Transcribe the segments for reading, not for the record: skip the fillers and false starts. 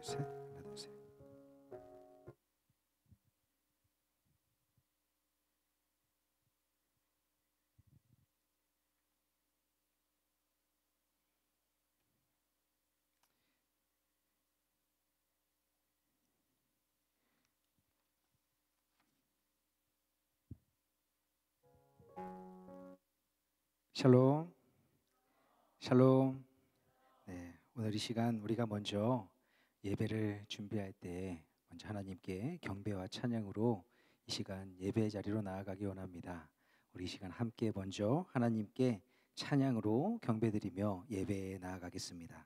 셋. 하나, 둘, 셋. 샬롬, 샬롬. 네, 오늘 이 시간 우리가 먼저 예배를 준비할 때 먼저 하나님께 경배와 찬양으로 이 시간 예배 자리로 나아가기 원합니다. 우리 이 시간 함께 먼저 하나님께 찬양으로 경배드리며 예배에 나아가겠습니다.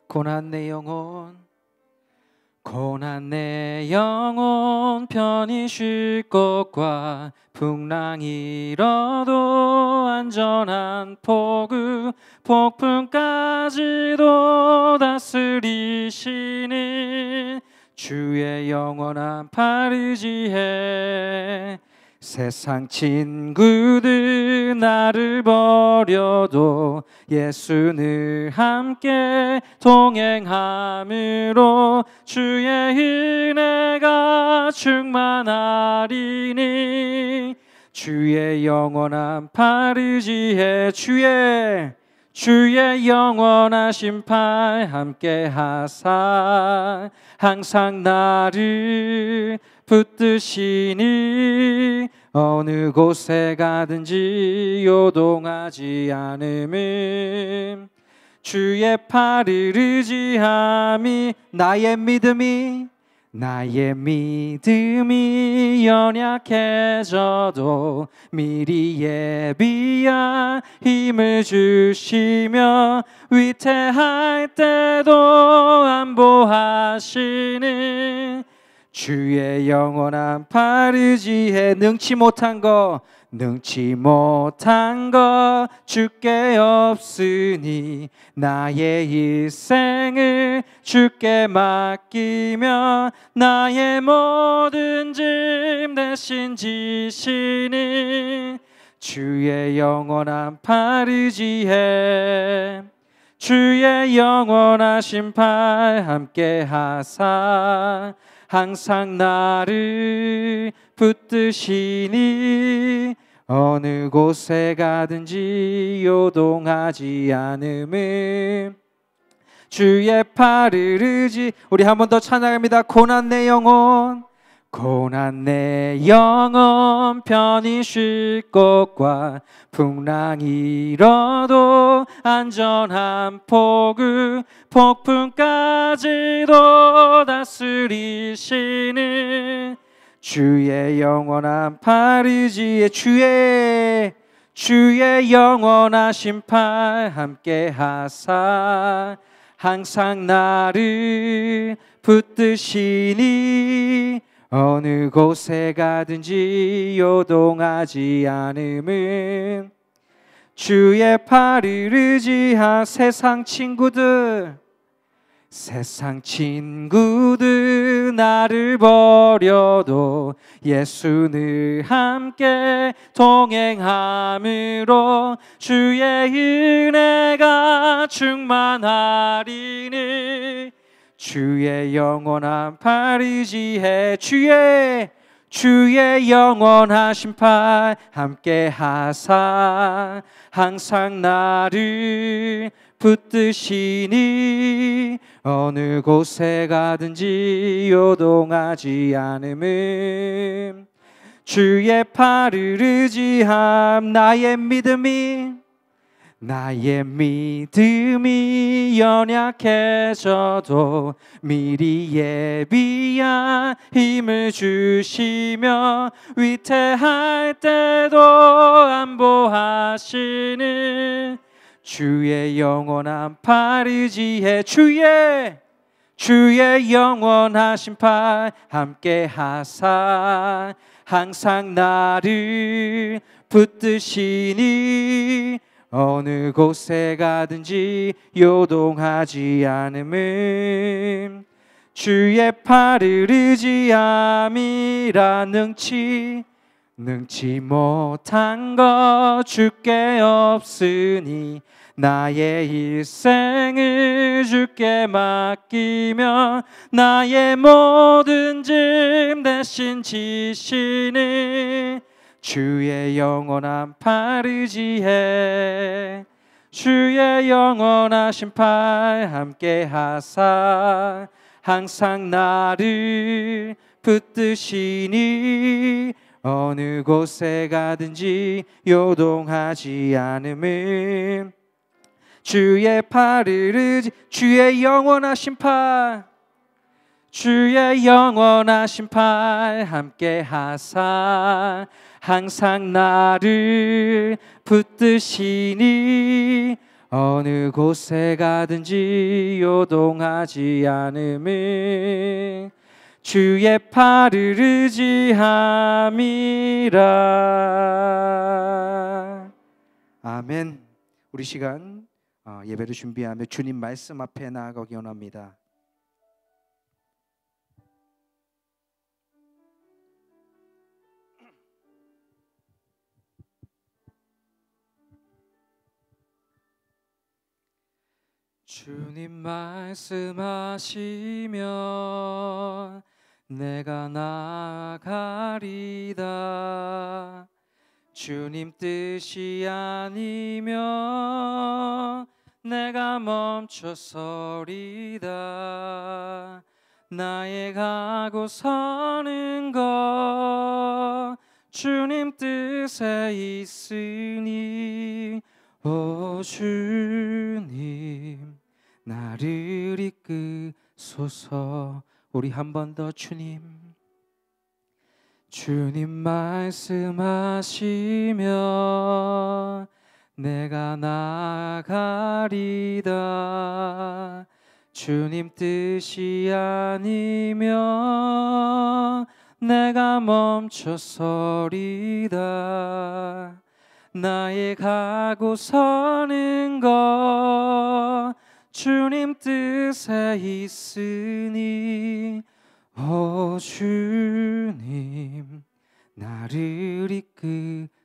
고난 내 영혼, 고난 내 영혼 편히 쉴 것과 풍랑이 일어도 안전한 포구 폭풍까지도 다스리시는 주의 영원한 팔 의지해 세상 친구들 나를 버려도 예수 늘 함께 동행함으로 주의 은혜가 충만하리니 주의 영원한 팔 의지해 주의 영원하신 팔 함께 하사 항상 나를 붙드시니 어느 곳에 가든지 요동하지 않음은 주의 팔을 의지함이 나의 믿음이 연약해져도 미리 예비한 힘을 주시며 위태할 때도 안보하시는 주의 영원한 팔 의지해 능치 못한 것 주께 없으니 나의 일생을 주께 맡기며 나의 모든 짐 대신 지시는 주의 영원한 팔 의지해 주의 영원하신 팔 함께 하사 항상 나를 붙드시니 어느 곳에 가든지 요동하지 않음은 주의 팔을 의지. 우리 한 번 더 찬양합니다. 고난 내 영혼 편히 쉴 것과 풍랑이 일어도 안전한 포구 폭풍까지도 다스리시는 주의 영원한 팔 의지에 주의 영원하신 팔 함께 하사 항상 나를 붙드시니 어느 곳에 가든지 요동하지 않음은 주의 팔을 의지한 세상 친구들 나를 버려도 예수 늘 함께 동행함으로 주의 은혜가 충만하리니 주의 영원한 팔 의지해 주의 영원하신 팔 함께 하사 항상 나를 붙드시니 어느 곳에 가든지 요동하지 않음은 주의 팔을 의지함 나의 믿음이 연약해져도 미리 예비한 힘을 주시며 위태할 때도 안보하시는 주의 영원한 팔 의지해 주의 영원하신 팔 함께 하사 항상 나를 붙드시니 어느 곳에 가든지 요동하지 않음은 주의 팔을 의지함이라 능치 못한 것 주께 없으니 나의 일생을 주께 맡기며 나의 모든 짐 대신 지시는 주의 영원한 팔 의지해 주의 영원하신 팔 함께 하사 항상 나를 붙드시니 어느 곳에 가든지 요동하지 않음을 주의 팔을 의지 주의 영원하신 팔 주의 영원하신 팔 함께 하사 항상 나를 붙드시니 어느 곳에 가든지 요동하지 않음을 주의 팔을 의지함이라. 아멘. 우리 시간 예배를 준비하며 주님 말씀 앞에 나아가기 원합니다. 주님 말씀하시면 내가 나아가리다. 주님 뜻이 아니면 내가 멈춰서리다. 나의 가고 서는 것 주님 뜻에 있으니 오 주님 나를 이끄소서. 우리 한 번 더 주님 말씀하시면 내가 나아가리다. 주님 뜻이 아니면 내가 멈춰서리다. 나의 가고 서는 것 주님 뜻에 있으니 오 주님 나를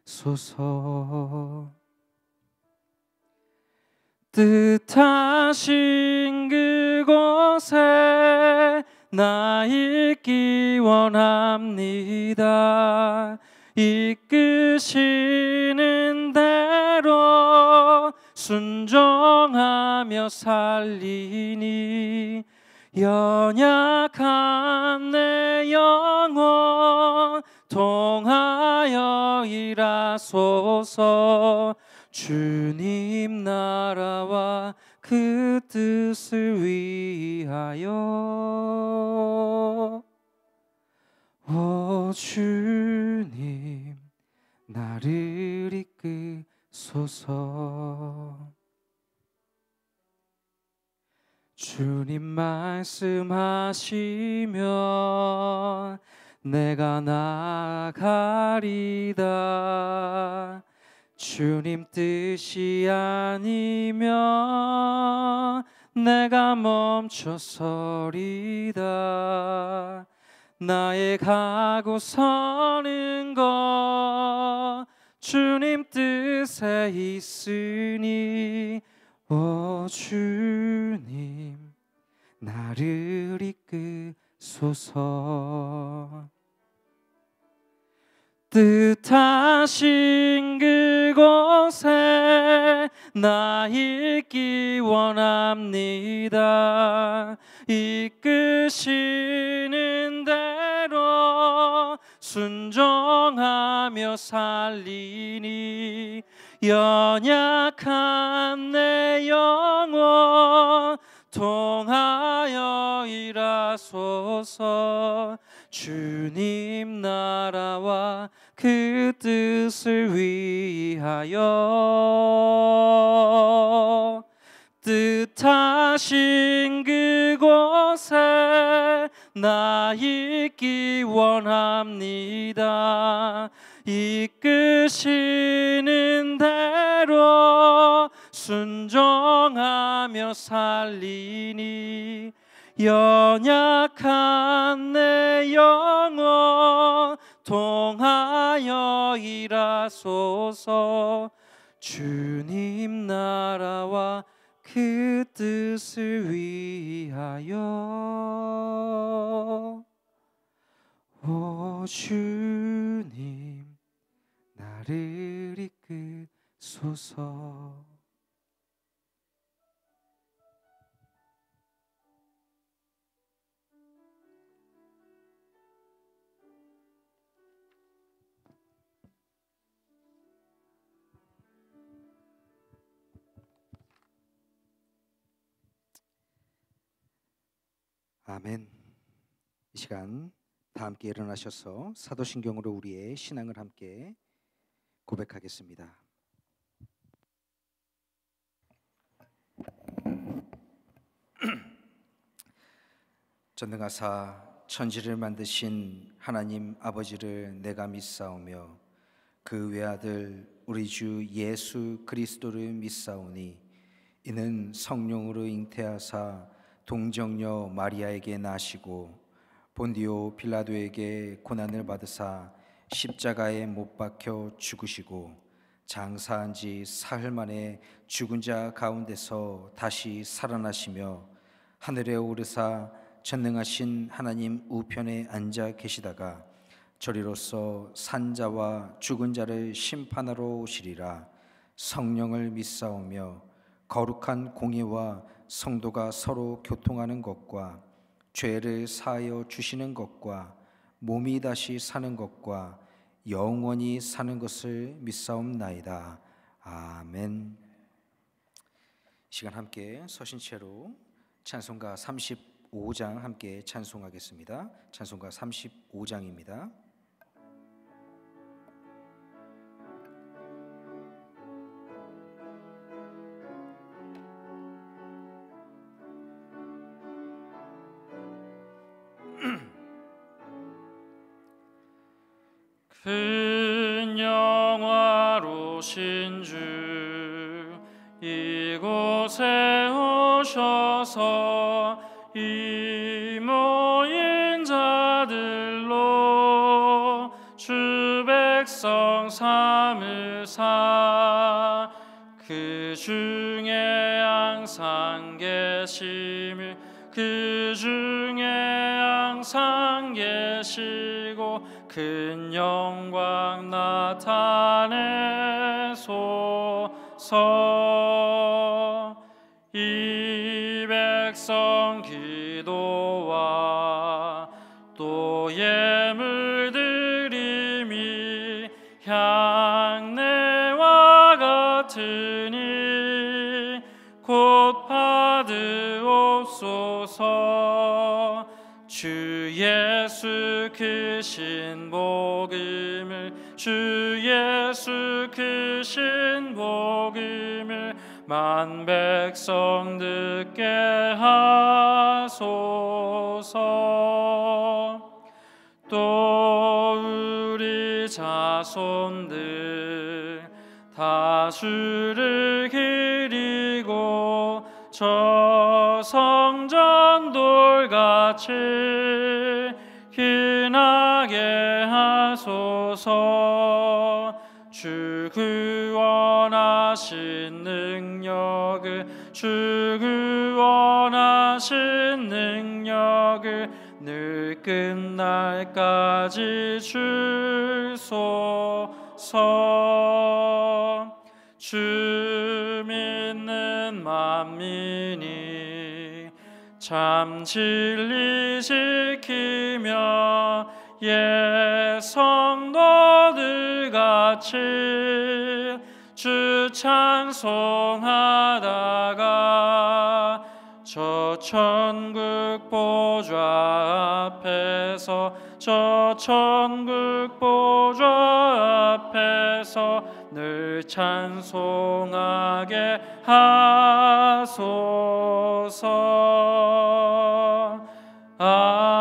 이끄소서. 뜻하신 그곳에 나 있기 원합니다. 이끄시는 대로 순종하며 살리니 연약한 내 영혼 통하여 일하소서. 주님 나라와 그 뜻을 위하여 오 주님 나를 이끄소서. 주님 말씀하시면 내가 나아가리다. 주님 뜻이 아니면 내가 멈춰서리다. 나의 가고 서는 것 주님 뜻에 있으니 오 주님 나를 이끄소서. 뜻하신 그곳에 나 있기 원합니다. 이끄시는 대로 순종하며 살리니 연약한 내 영혼 통하여 일하소서. 주님 나라와 그 뜻을 위하여 뜻하신 그곳에 나 있기 원합니다. 이끄시는 대로 순종하며 살리니 연약한 내 영혼 통하여 인하여 일하소서. 주님 나라와 그 뜻을 위하여. 오 주님 나를 이끄소서. 아멘. 이 시간 다 함께 일어나셔서 사도신경으로 우리의 신앙을 함께 고백하겠습니다. 전능하사 천지를 만드신 하나님 아버지를 내가 믿사오며 그 외아들 우리 주 예수 그리스도를 믿사오니 이는 성령으로 잉태하사 동정녀 마리아에게 나시고 본디오 빌라도에게 고난을 받으사 십자가에 못 박혀 죽으시고 장사한 지 사흘 만에 죽은 자 가운데서 다시 살아나시며 하늘에 오르사 전능하신 하나님 우편에 앉아 계시다가 저리로서 산자와 죽은 자를 심판하러 오시리라. 성령을 믿사오며 거룩한 공의와 성도가 서로 교통하는 것과 죄를 사하여 주시는 것과 몸이 다시 사는 것과 영원히 사는 것을 믿사옵나이다. 아멘. 시간 함께 서신 채로 찬송가 35장 함께 찬송하겠습니다. 찬송가 35장입니다. 큰 영화로신 주 이곳에 오셔서 이 모인 자들로 주 백성 삼으사 그 중에 항상 계심을 그 중에 항상 계시고 큰 영광 나타내소서. 이 백성 기도와 또 예물 드림이 향내와 같으니 곧 받으옵소서. 주 예수 그 신복음을 주 예수 그 신복음을 만 백성 듣게 하소서. 또 우리 자손들 다 주를 기리고 저 성전 돌같이 기나게 하소서. 주 구원하신 능력을 주 구원하신 능력을 늘 끝날까지 주소서. 주 믿는 만민이 참 진리 지키며 예 성도들 같이 주 찬송하다가 저 천국 보좌 앞에서 저 천국 보좌 앞에서 늘 찬송하게 하소서. 아멘.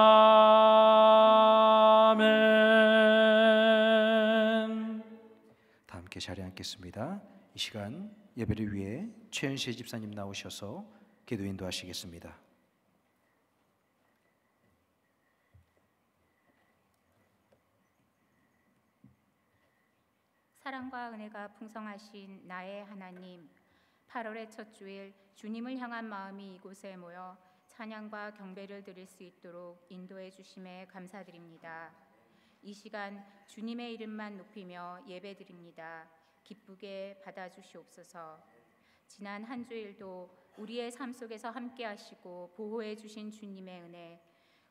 다 함께 자리에 앉겠습니다. 이 시간 예배를 위해 최은실 집사님 나오셔서 기도 인도하시겠습니다. 사랑과 은혜가 풍성하신 나의 하나님, 8월의 첫 주일 주님을 향한 마음이 이곳에 모여 찬양과 경배를 드릴 수 있도록 인도해 주심에 감사드립니다. 이 시간 주님의 이름만 높이며 예배드립니다. 기쁘게 받아주시옵소서. 지난 한 주일도 우리의 삶 속에서 함께 하시고 보호해 주신 주님의 은혜,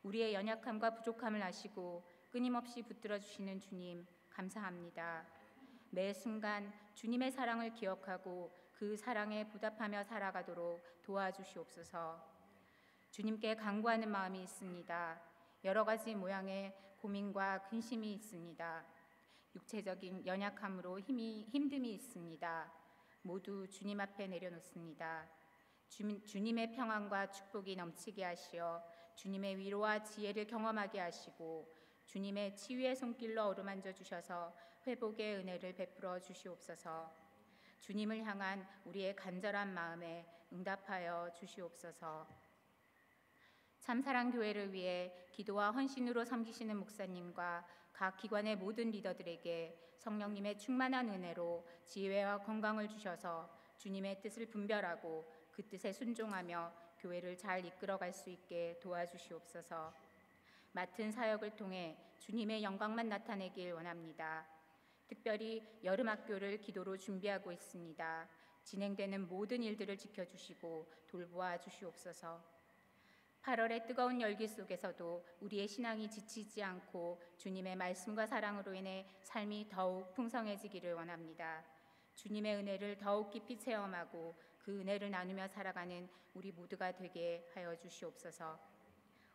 우리의 연약함과 부족함을 아시고 끊임없이 붙들어 주시는 주님 감사합니다. 매 순간 주님의 사랑을 기억하고 그 사랑에 보답하며 살아가도록 도와주시옵소서. 주님께 간구하는 마음이 있습니다. 여러 가지 모양의 고민과 근심이 있습니다. 육체적인 연약함으로 힘듦이 있습니다. 모두 주님 앞에 내려놓습니다. 주님의 평안과 축복이 넘치게 하시어 주님의 위로와 지혜를 경험하게 하시고 주님의 치유의 손길로 어루만져 주셔서 회복의 은혜를 베풀어 주시옵소서. 주님을 향한 우리의 간절한 마음에 응답하여 주시옵소서. 참사랑교회를 위해 기도와 헌신으로 섬기시는 목사님과 각 기관의 모든 리더들에게 성령님의 충만한 은혜로 지혜와 건강을 주셔서 주님의 뜻을 분별하고 그 뜻에 순종하며 교회를 잘 이끌어갈 수 있게 도와주시옵소서. 맡은 사역을 통해 주님의 영광만 나타내길 원합니다. 특별히 여름학교를 기도로 준비하고 있습니다. 진행되는 모든 일들을 지켜주시고 돌보아 주시옵소서. 8월의 뜨거운 열기 속에서도 우리의 신앙이 지치지 않고 주님의 말씀과 사랑으로 인해 삶이 더욱 풍성해지기를 원합니다. 주님의 은혜를 더욱 깊이 체험하고 그 은혜를 나누며 살아가는 우리 모두가 되게 하여 주시옵소서.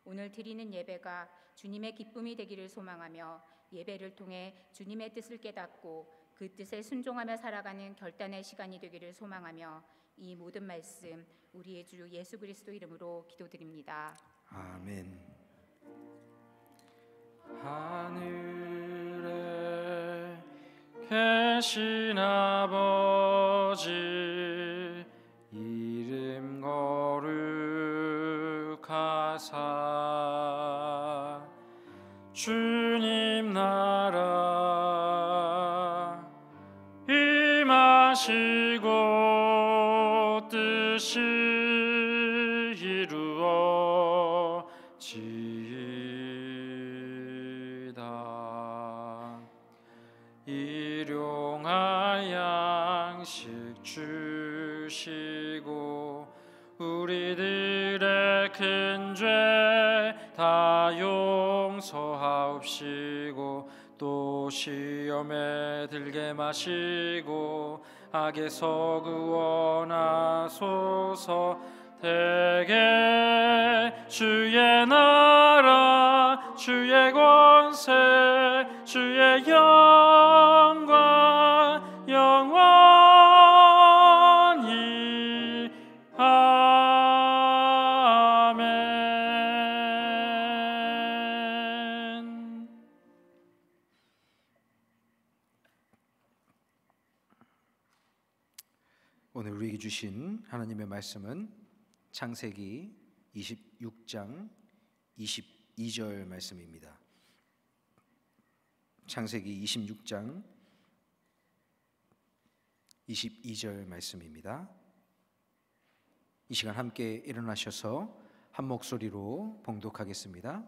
오늘 드리는 예배가 주님의 기쁨이 되기를 소망하며 예배를 통해 주님의 뜻을 깨닫고 그 뜻에 순종하며 살아가는 결단의 시간이 되기를 소망하며 이 모든 말씀 우리의 주 예수 그리스도 이름으로 기도드립니다. 아멘. 하늘에 계신 아버지, 이름 거룩하사 주님 나라 임하시고 뜻이 이루어지이다. 일용할 양식 주시고 우리들의 큰 죄 다 용서하옵시고 또 시험에 들게 마시고 악에서 구원하소서. 대개 주의 나라 주의 권세 주의 영광 영원히 아멘. 오늘 우리에게 주신 하나님의 말씀은 창세기 26장 22절 말씀입니다. 창세기 26장 22절 말씀입니다. 이 시간 함께 일어나셔서 한 목소리로 봉독하겠습니다.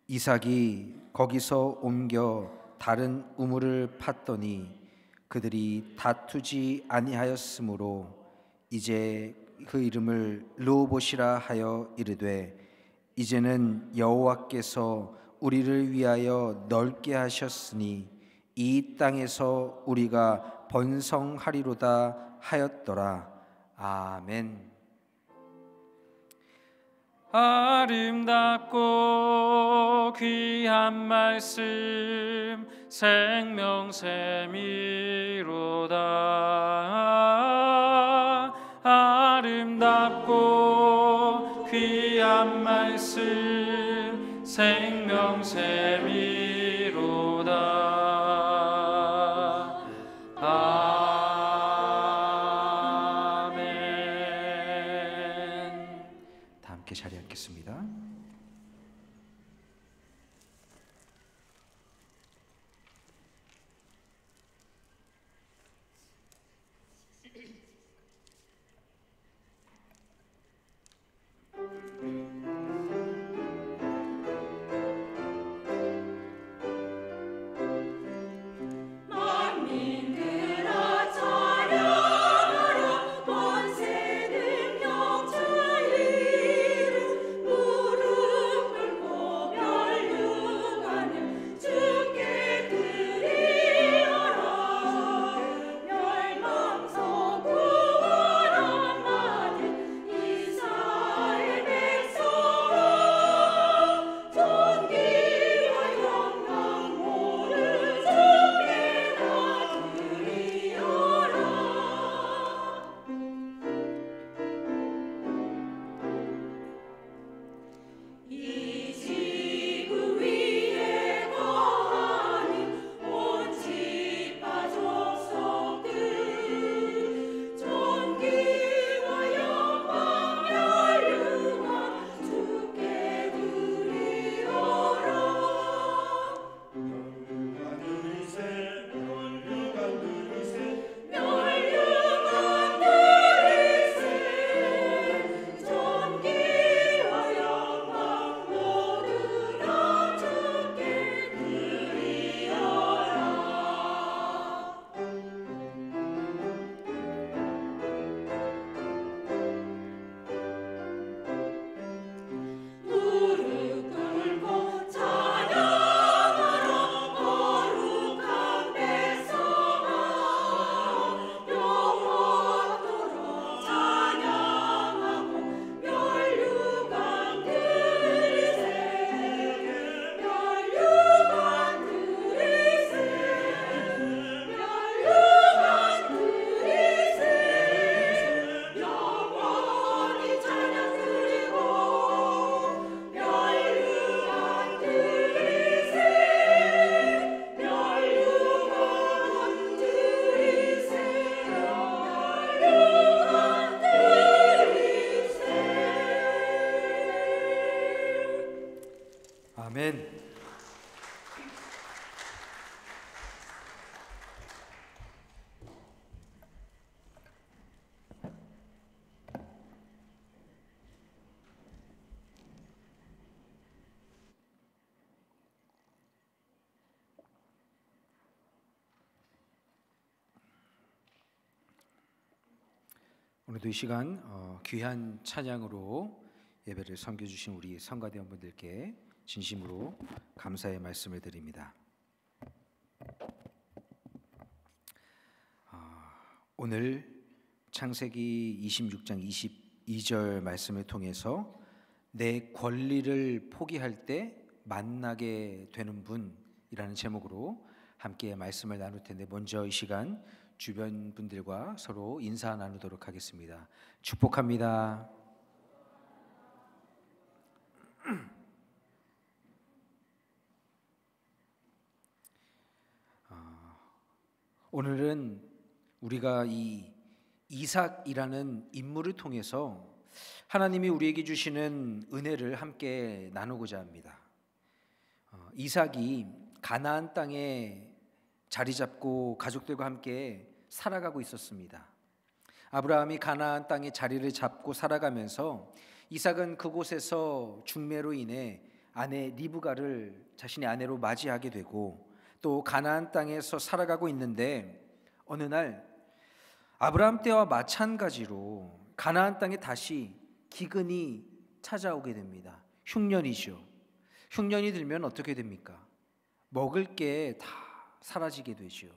이삭이 거기서 옮겨 다른 우물을 팠더니 그들이 다투지 아니하였으므로 이제 그 이름을 르호봇이라 하여 이르되 이제는 여호와께서 우리를 위하여 넓게 하셨으니 이 땅에서 우리가 번성하리로다 하였더라. 아멘. 아름답고 귀한 말씀 생명샘이로다. 아름답고 귀한 말씀 생명샘이로다. 아멘. 다 함께 자리에 앉겠습니다. 오늘도 이 시간 귀한 찬양으로 예배를 섬겨주신 우리 성가대원분들께 진심으로 감사의 말씀을 드립니다. 오늘 창세기 26장 22절 말씀을 통해서 내 권리를 포기할 때 만나게 되는 분이라는 제목으로 함께 말씀을 나눌 텐데, 먼저 이 시간 주변 분들과 서로 인사 나누도록 하겠습니다. 축복합니다. 오늘은 우리가 이 이삭이라는 인물을 통해서 하나님이 우리에게 주시는 은혜를 함께 나누고자 합니다. 이삭이 가나안 땅에 자리 잡고 가족들과 함께 살아가고 있었습니다. 아브라함이 가나안 땅에 자리를 잡고 살아가면서 이삭은 그곳에서 중매로 인해 아내 리브가를 자신의 아내로 맞이하게 되고, 또 가나안 땅에서 살아가고 있는데 어느 날 아브라함 때와 마찬가지로 가나안 땅에 다시 기근이 찾아오게 됩니다. 흉년이죠. 흉년이 들면 어떻게 됩니까? 먹을 게 다 사라지게 되죠.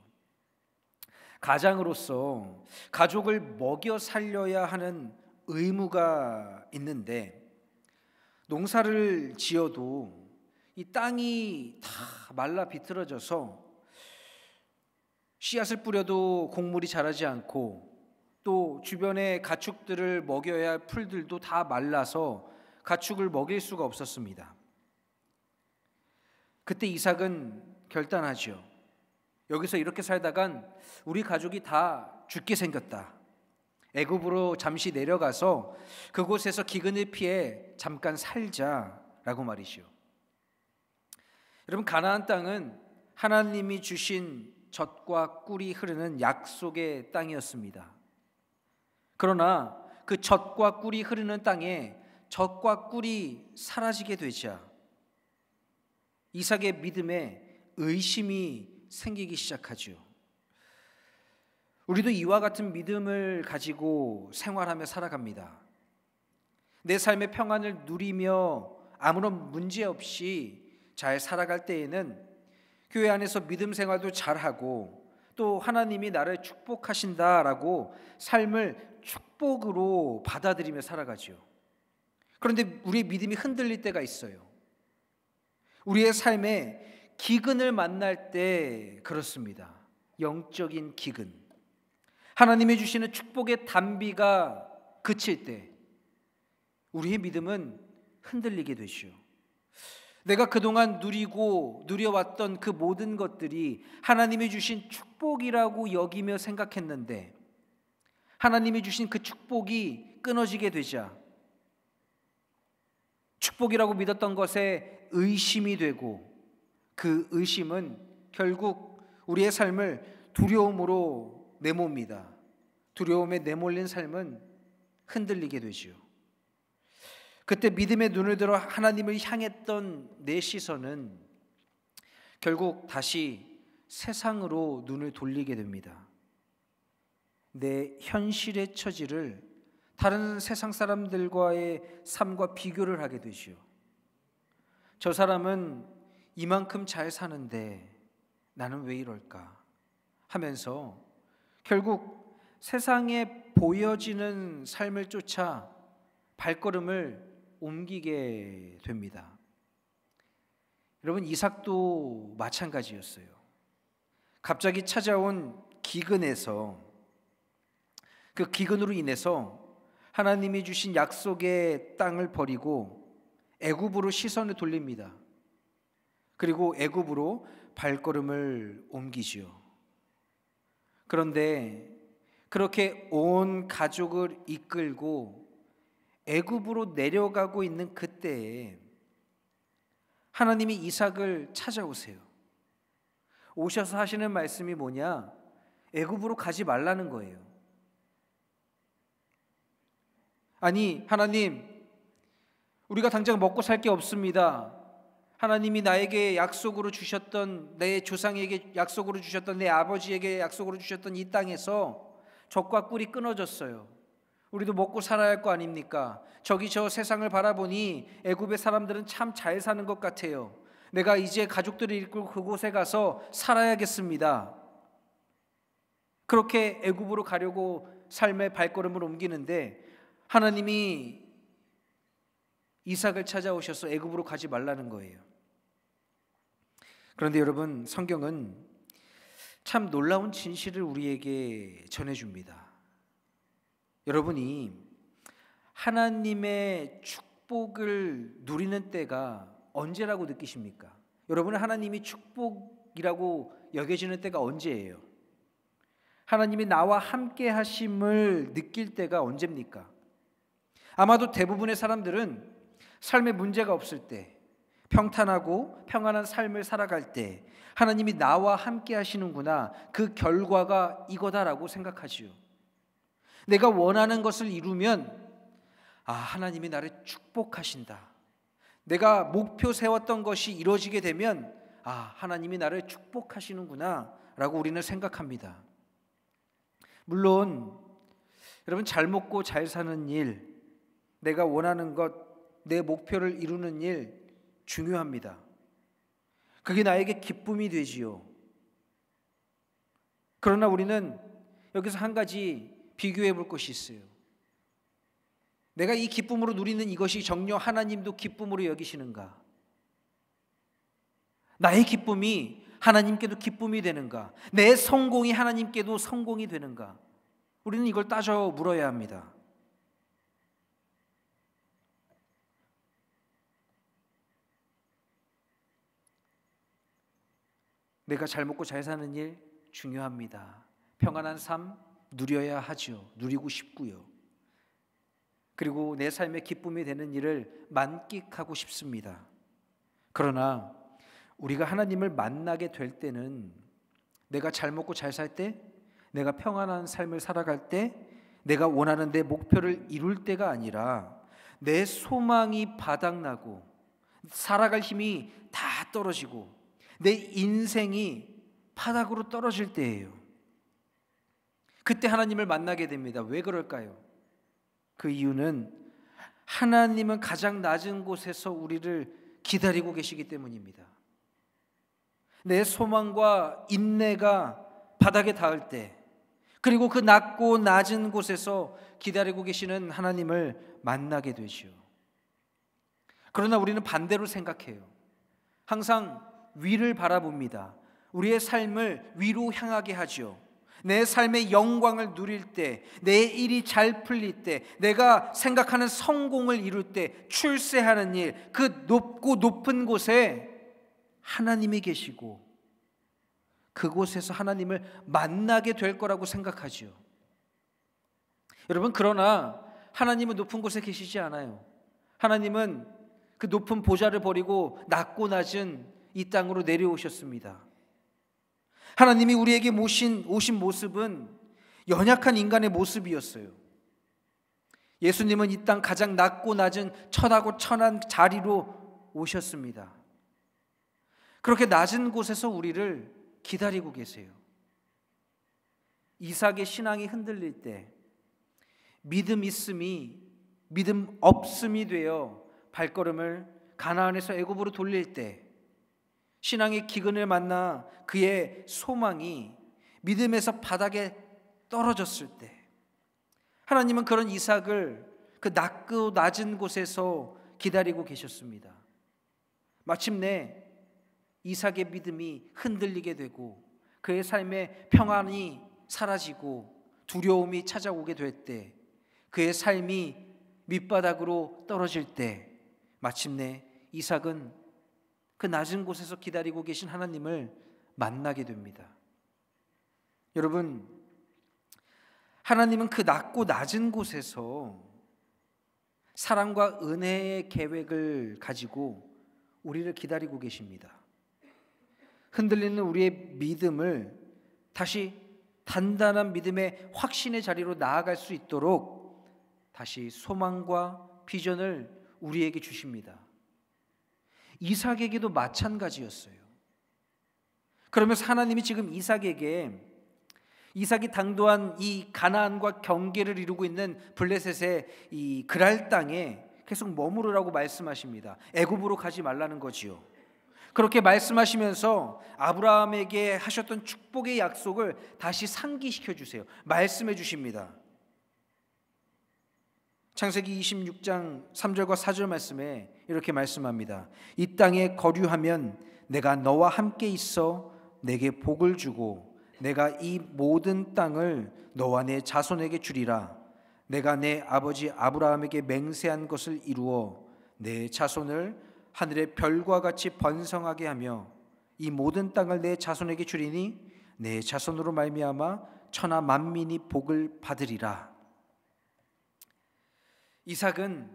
가장으로서 가족을 먹여 살려야 하는 의무가 있는데, 농사를 지어도 이 땅이 다 말라 비틀어져서 씨앗을 뿌려도 곡물이 자라지 않고, 또 주변의 가축들을 먹여야 할 풀들도 다 말라서 가축을 먹일 수가 없었습니다. 그때 이삭은 결단하죠. 여기서 이렇게 살다간 우리 가족이 다 죽게 생겼다. 애굽으로 잠시 내려가서 그곳에서 기근을 피해 잠깐 살자라고 말이죠. 여러분, 가나안 땅은 하나님이 주신 젖과 꿀이 흐르는 약속의 땅이었습니다. 그러나 그 젖과 꿀이 흐르는 땅에 젖과 꿀이 사라지게 되자 이삭의 믿음에 의심이 생기기 시작하죠. 우리도 이와 같은 믿음을 가지고 생활하며 살아갑니다. 내 삶의 평안을 누리며 아무런 문제 없이 잘 살아갈 때에는 교회 안에서 믿음 생활도 잘하고, 또 하나님이 나를 축복하신다라고 삶을 축복으로 받아들이며 살아가죠. 그런데 우리의 믿음이 흔들릴 때가 있어요. 우리의 삶에 기근을 만날 때 그렇습니다. 영적인 기근, 하나님이 주시는 축복의 단비가 그칠 때 우리의 믿음은 흔들리게 되죠. 내가 그동안 누려왔던 그 모든 것들이 하나님이 주신 축복이라고 여기며 생각했는데, 하나님이 주신 그 축복이 끊어지게 되자 축복이라고 믿었던 것에 의심이 되고, 그 의심은 결국 우리의 삶을 두려움으로 내몰입니다. 두려움에 내몰린 삶은 흔들리게 되지요. 그때 믿음의 눈을 들어 하나님을 향했던 내 시선은 결국 다시 세상으로 눈을 돌리게 됩니다. 내 현실의 처지를 다른 세상 사람들과의 삶과 비교를 하게 되지요. 저 사람은 이만큼 잘 사는데 나는 왜 이럴까 하면서 결국 세상에 보여지는 삶을 쫓아 발걸음을 옮기게 됩니다. 여러분, 이삭도 마찬가지였어요. 갑자기 찾아온 기근에서, 그 기근으로 인해서 하나님이 주신 약속의 땅을 버리고 애굽으로 시선을 돌립니다. 그리고 애굽으로 발걸음을 옮기지요. 그런데 그렇게 온 가족을 이끌고 애굽으로 내려가고 있는 그때에 하나님이 이삭을 찾아오세요. 오셔서 하시는 말씀이 뭐냐? 애굽으로 가지 말라는 거예요. 아니, 하나님, 우리가 당장 먹고 살 게 없습니다. 하나님이 나에게 약속으로 주셨던, 내 조상에게 약속으로 주셨던, 내 아버지에게 약속으로 주셨던 이 땅에서 젖과 꿀이 끊어졌어요. 우리도 먹고 살아야 할 거 아닙니까? 저기 저 세상을 바라보니 애굽의 사람들은 참 잘 사는 것 같아요. 내가 이제 가족들을 이끌고 그곳에 가서 살아야겠습니다. 그렇게 애굽으로 가려고 삶의 발걸음을 옮기는데 하나님이 이삭을 찾아오셔서 애굽으로 가지 말라는 거예요. 그런데 여러분, 성경은 참 놀라운 진실을 우리에게 전해줍니다. 여러분이 하나님의 축복을 누리는 때가 언제라고 느끼십니까? 여러분은 하나님이 축복이라고 여겨지는 때가 언제예요? 하나님이 나와 함께 하심을 느낄 때가 언제입니까? 아마도 대부분의 사람들은 삶에 문제가 없을 때, 평탄하고 평안한 삶을 살아갈 때 하나님이 나와 함께 하시는구나, 그 결과가 이거다라고 생각하지요. 내가 원하는 것을 이루면 하나님이 나를 축복하신다. 내가 목표 세웠던 것이 이루어지게 되면 하나님이 나를 축복하시는구나 라고 우리는 생각합니다. 물론 여러분, 잘 먹고 잘 사는 일, 내가 원하는 것, 내 목표를 이루는 일 중요합니다. 그게 나에게 기쁨이 되지요. 그러나 우리는 여기서 한 가지 비교해 볼 것이 있어요. 내가 이 기쁨으로 누리는 이것이 정녕 하나님도 기쁨으로 여기시는가? 나의 기쁨이 하나님께도 기쁨이 되는가? 내 성공이 하나님께도 성공이 되는가? 우리는 이걸 따져 물어야 합니다. 내가 잘 먹고 잘 사는 일 중요합니다. 평안한 삶 누려야 하죠. 누리고 싶고요. 그리고 내 삶의 기쁨이 되는 일을 만끽하고 싶습니다. 그러나 우리가 하나님을 만나게 될 때는 내가 잘 먹고 잘 살 때, 내가 평안한 삶을 살아갈 때, 내가 원하는 내 목표를 이룰 때가 아니라 내 소망이 바닥나고 살아갈 힘이 다 떨어지고 내 인생이 바닥으로 떨어질 때예요. 그때 하나님을 만나게 됩니다. 왜 그럴까요? 그 이유는 하나님은 가장 낮은 곳에서 우리를 기다리고 계시기 때문입니다. 내 소망과 인내가 바닥에 닿을 때, 그리고 그 낮고 낮은 곳에서 기다리고 계시는 하나님을 만나게 되죠. 그러나 우리는 반대로 생각해요. 항상 위를 바라봅니다. 우리의 삶을 위로 향하게 하죠. 내 삶의 영광을 누릴 때, 내 일이 잘 풀릴 때, 내가 생각하는 성공을 이룰 때, 출세하는 일, 그 높고 높은 곳에 하나님이 계시고 그곳에서 하나님을 만나게 될 거라고 생각하지요. 여러분, 그러나 하나님은 높은 곳에 계시지 않아요. 하나님은 그 높은 보좌를 버리고 낮고 낮은 이 땅으로 내려오셨습니다. 하나님이 우리에게 오신 모습은 연약한 인간의 모습이었어요. 예수님은 이 땅 가장 낮고 낮은 천하고 천한 자리로 오셨습니다. 그렇게 낮은 곳에서 우리를 기다리고 계세요. 이삭의 신앙이 흔들릴 때, 믿음 있음이 믿음 없음이 되어 발걸음을 가나안에서 애굽으로 돌릴 때, 신앙의 기근을 만나 그의 소망이 믿음에서 바닥에 떨어졌을 때, 하나님은 그런 이삭을 그 낮고 낮은 곳에서 기다리고 계셨습니다. 마침내 이삭의 믿음이 흔들리게 되고 그의 삶의 평안이 사라지고 두려움이 찾아오게 될 때, 그의 삶이 밑바닥으로 떨어질 때, 마침내 이삭은 그 낮은 곳에서 기다리고 계신 하나님을 만나게 됩니다. 여러분, 하나님은 그 낮고 낮은 곳에서 사랑과 은혜의 계획을 가지고 우리를 기다리고 계십니다. 흔들리는 우리의 믿음을 다시 단단한 믿음의 확신의 자리로 나아갈 수 있도록 다시 소망과 비전을 우리에게 주십니다. 이삭에게도 마찬가지였어요. 그러면서 하나님이 지금 이삭에게 이삭이 당도한 이 가나안과 경계를 이루고 있는 블레셋의 이 그랄 땅에 계속 머무르라고 말씀하십니다. 애굽으로 가지 말라는 거지요. 그렇게 말씀하시면서 아브라함에게 하셨던 축복의 약속을 다시 상기시켜 주세요. 말씀해 주십니다. 창세기 26장 3절과 4절 말씀에 이렇게 말씀합니다. 이 땅에 거류하면 내가 너와 함께 있어 내게 복을 주고 내가 이 모든 땅을 너와 내 자손에게 주리라. 내가 내 아버지 아브라함에게 맹세한 것을 이루어 내 자손을 하늘의 별과 같이 번성하게 하며 이 모든 땅을 내 자손에게 주리니 내 자손으로 말미암아 천하 만민이 복을 받으리라. 이삭은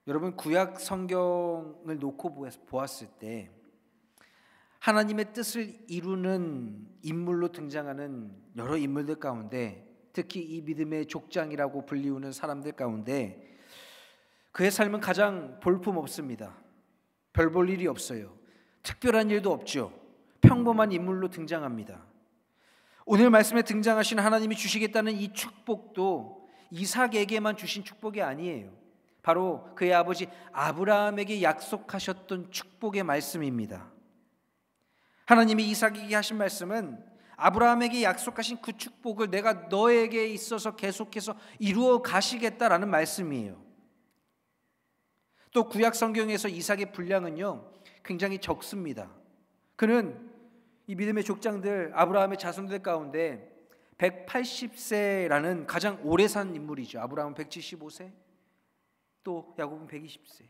여러분 구약 성경을 놓고 보았을 때 하나님의 뜻을 이루는 인물로 등장하는 여러 인물들 가운데 특히 이 믿음의 족장이라고 불리우는 사람들 가운데 그의 삶은 가장 볼품없습니다. 별 볼 일이 없어요. 특별한 일도 없죠. 평범한 인물로 등장합니다. 오늘 말씀에 등장하신 하나님이 주시겠다는 이 축복도 이삭에게만 주신 축복이 아니에요. 바로 그의 아버지 아브라함에게 약속하셨던 축복의 말씀입니다. 하나님이 이삭에게 하신 말씀은 아브라함에게 약속하신 그 축복을 내가 너에게 있어서 계속해서 이루어 가시겠다라는 말씀이에요. 또 구약 성경에서 이삭의 분량은요 굉장히 적습니다. 그는 이 믿음의 족장들 아브라함의 자손들 가운데 180세라는 가장 오래 산 인물이죠. 아브라함은 175세, 또 야곱은 120세.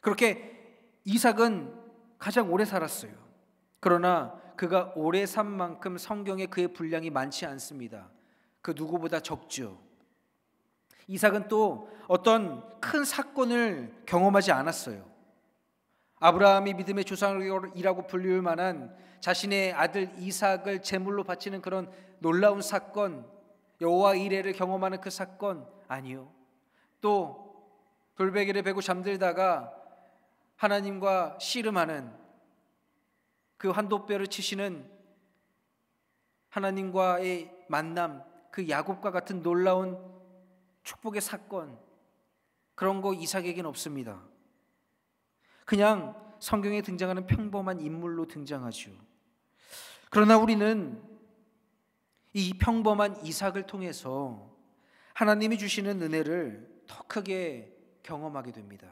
그렇게 이삭은 가장 오래 살았어요. 그러나 그가 오래 산 만큼 성경에 그의 분량이 많지 않습니다. 그 누구보다 적죠. 이삭은 또 어떤 큰 사건을 경험하지 않았어요. 아브라함이 믿음의 조상이라고 불릴 만한 자신의 아들 이삭을 제물로 바치는 그런 놀라운 사건, 여호와 이레를 경험하는 그 사건 아니요. 또 돌베개를 베고 잠들다가 하나님과 씨름하는 그 환도뼈를 치시는 하나님과의 만남, 그 야곱과 같은 놀라운 축복의 사건, 그런 거 이삭에게는 없습니다. 그냥 성경에 등장하는 평범한 인물로 등장하죠. 그러나 우리는 이 평범한 이삭을 통해서 하나님이 주시는 은혜를 더 크게 경험하게 됩니다.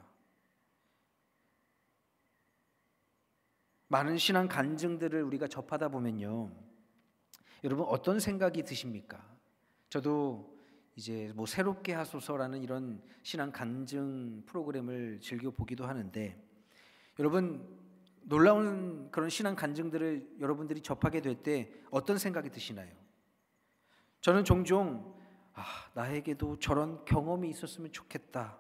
많은 신앙 간증들을 우리가 접하다 보면요, 여러분 어떤 생각이 드십니까? 저도 이제 뭐 새롭게 하소서라는 이런 신앙 간증 프로그램을 즐겨 보기도 하는데, 여러분 놀라운 그런 신앙 간증들을 여러분들이 접하게 될 때 어떤 생각이 드시나요? 저는 종종 나에게도 저런 경험이 있었으면 좋겠다.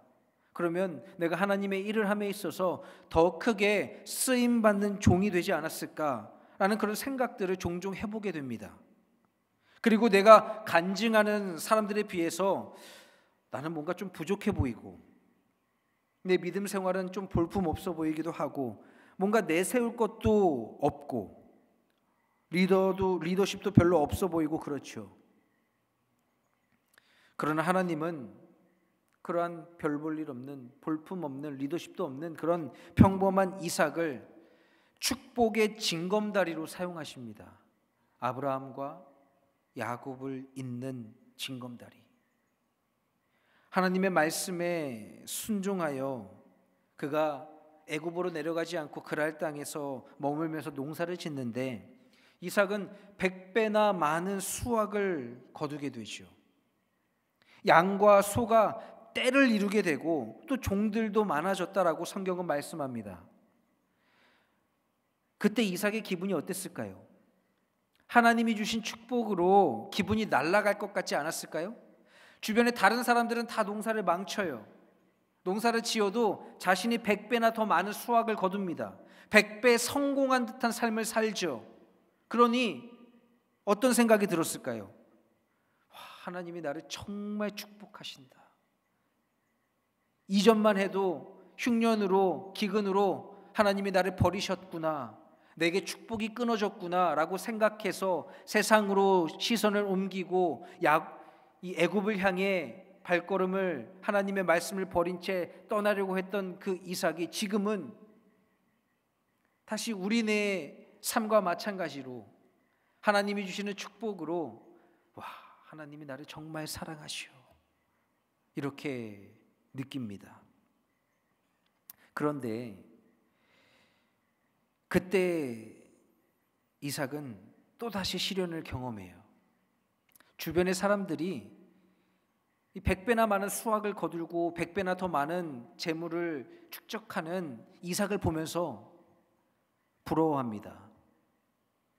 그러면 내가 하나님의 일을 함에 있어서 더 크게 쓰임 받는 종이 되지 않았을까라는 그런 생각들을 종종 해보게 됩니다. 그리고 내가 간증하는 사람들에 비해서 나는 뭔가 좀 부족해 보이고 내 믿음 생활은 좀 볼품없어 보이기도 하고 뭔가 내세울 것도 없고 리더십도 별로 없어 보이고 그렇죠. 그러나 하나님은 그러한 별 볼 일 없는, 볼품 없는, 리더십도 없는 그런 평범한 이삭을 축복의 징검다리로 사용하십니다. 아브라함과 야곱을 잇는 징검다리. 하나님의 말씀에 순종하여 그가 애굽으로 내려가지 않고 그랄 땅에서 머물면서 농사를 짓는데 이삭은 100배나 많은 수확을 거두게 되죠. 양과 소가 떼를 이루게 되고 또 종들도 많아졌다라고 성경은 말씀합니다. 그때 이삭의 기분이 어땠을까요? 하나님이 주신 축복으로 기분이 날아갈 것 같지 않았을까요? 주변에 다른 사람들은 다 농사를 망쳐요. 농사를 지어도 자신이 100배나 더 많은 수확을 거둡니다. 100배 성공한 듯한 삶을 살죠. 그러니 어떤 생각이 들었을까요? 하나님이 나를 정말 축복하신다. 이전만 해도 흉년으로 기근으로 하나님이 나를 버리셨구나. 내게 축복이 끊어졌구나라고 생각해서 세상으로 시선을 옮기고 이 애굽을 향해 발걸음을 하나님의 말씀을 버린 채 떠나려고 했던 그 이삭이 지금은 다시 우리네 삶과 마찬가지로 하나님이 주시는 축복으로 와, 하나님이 나를 정말 사랑하시오, 이렇게 느낍니다. 그런데 그때 이삭은 또다시 시련을 경험해요. 주변의 사람들이 100배나 많은 수확을 거두고 100배나 더 많은 재물을 축적하는 이삭을 보면서 부러워합니다.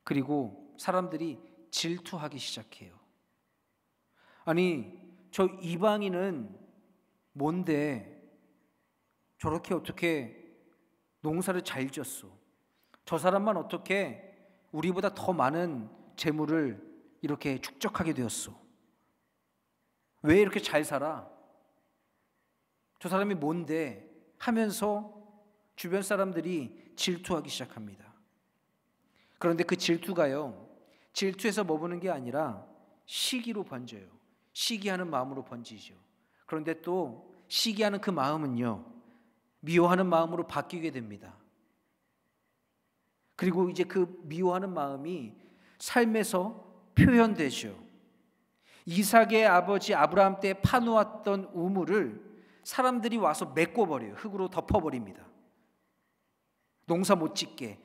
그리고 사람들이 질투하기 시작해요. 아니, 저 이방인은 뭔데 저렇게 어떻게 농사를 잘 지었어? 저 사람만 어떻게 우리보다 더 많은 재물을 이렇게 축적하게 되었어? 왜 이렇게 잘 살아? 저 사람이 뭔데? 하면서 주변 사람들이 질투하기 시작합니다. 그런데 그 질투가요, 질투에서 머무는 게 아니라 시기로 번져요. 시기하는 마음으로 번지죠. 그런데 또 시기하는 그 마음은요, 미워하는 마음으로 바뀌게 됩니다. 그리고 이제 그 미워하는 마음이 삶에서 표현되죠. 이삭의 아버지 아브라함 때 파놓았던 우물을 사람들이 와서 메꿔버려요. 흙으로 덮어버립니다. 농사 못 짓게,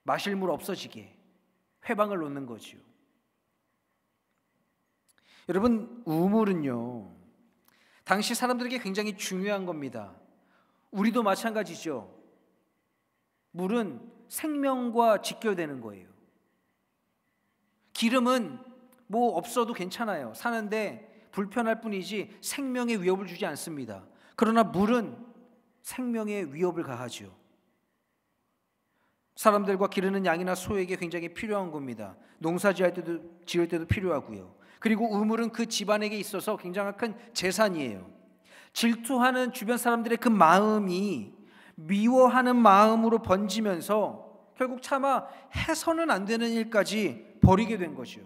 마실 물 없어지게 회방을 놓는 거지요. 여러분, 우물은요, 당시 사람들에게 굉장히 중요한 겁니다. 우리도 마찬가지죠. 물은 생명과 직결되는 거예요. 기름은 뭐 없어도 괜찮아요. 사는데 불편할 뿐이지 생명에 위협을 주지 않습니다. 그러나 물은 생명에 위협을 가하죠. 사람들과 기르는 양이나 소에게 굉장히 필요한 겁니다. 농사 지을 때도 필요하고요. 그리고 우물은 그 집안에게 있어서 굉장히 큰 재산이에요. 질투하는 주변 사람들의 그 마음이 미워하는 마음으로 번지면서 결국 차마 해서는 안 되는 일까지 벌이게 된 거죠.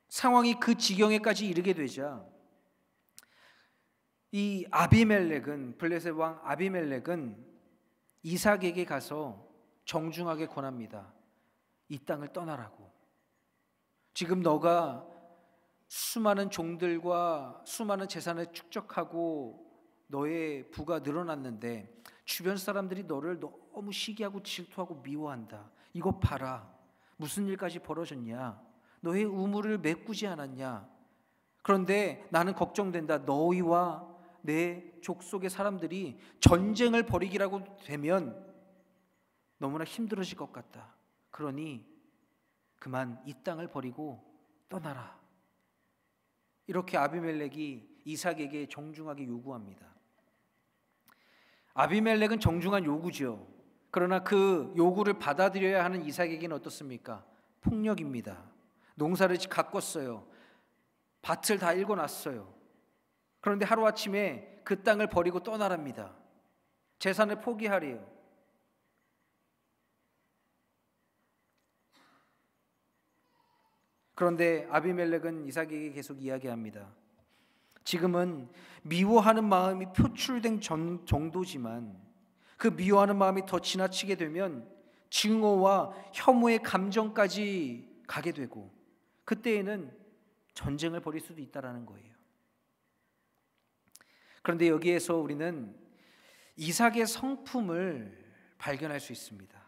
상황이 그 지경에까지 이르게 되자 이 아비멜렉은, 블레셋 왕 아비멜렉은 이삭에게 가서 정중하게 권합니다. 이 땅을 떠나라고. 지금 너가 수많은 종들과 수많은 재산을 축적하고 너의 부가 늘어났는데 주변 사람들이 너를 너무 시기하고 질투하고 미워한다. 이거 봐라. 무슨 일까지 벌어졌냐? 너의 우물을 메꾸지 않았냐? 그런데 나는 걱정된다. 너희와 내 족속의 사람들이 전쟁을 벌이기라고 되면 너무나 힘들어질 것 같다. 그러니 그만 이 땅을 버리고 떠나라. 이렇게 아비멜렉이 이삭에게 정중하게 요구합니다. 아비멜렉은 정중한 요구죠. 그러나 그 요구를 받아들여야 하는 이삭에게는 어떻습니까? 폭력입니다. 농사를 가꿨어요. 밭을 다 일궈놨어요. 그런데 하루아침에 그 땅을 버리고 떠나랍니다. 재산을 포기하래요. 그런데 아비멜렉은 이삭에게 계속 이야기합니다. 지금은 미워하는 마음이 표출된 정도지만 그 미워하는 마음이 더 지나치게 되면 증오와 혐오의 감정까지 가게 되고 그때에는 전쟁을 벌일 수도 있다라는 거예요. 그런데 여기에서 우리는 이삭의 성품을 발견할 수 있습니다.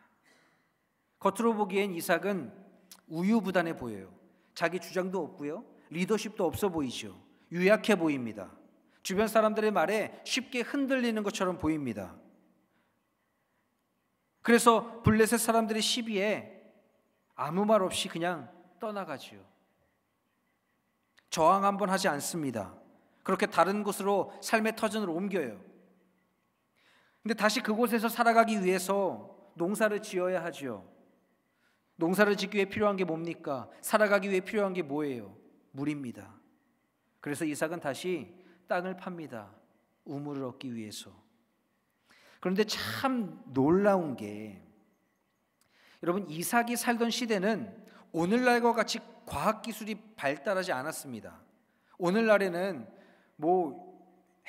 겉으로 보기엔 이삭은 우유부단해 보여요. 자기 주장도 없고요, 리더십도 없어 보이죠. 유약해 보입니다. 주변 사람들의 말에 쉽게 흔들리는 것처럼 보입니다. 그래서 블레셋 사람들의 시비에 아무 말 없이 그냥 떠나가지요. 저항 한번 하지 않습니다. 그렇게 다른 곳으로 삶의 터전을 옮겨요. 근데 다시 그곳에서 살아가기 위해서 농사를 지어야 하죠. 농사를 짓기 위해 필요한 게 뭡니까? 살아가기 위해 필요한 게 뭐예요? 물입니다. 그래서 이삭은 다시 땅을 팝니다. 우물을 얻기 위해서. 그런데 참 놀라운 게, 여러분, 이삭이 살던 시대는 오늘날과 같이 과학기술이 발달하지 않았습니다. 오늘날에는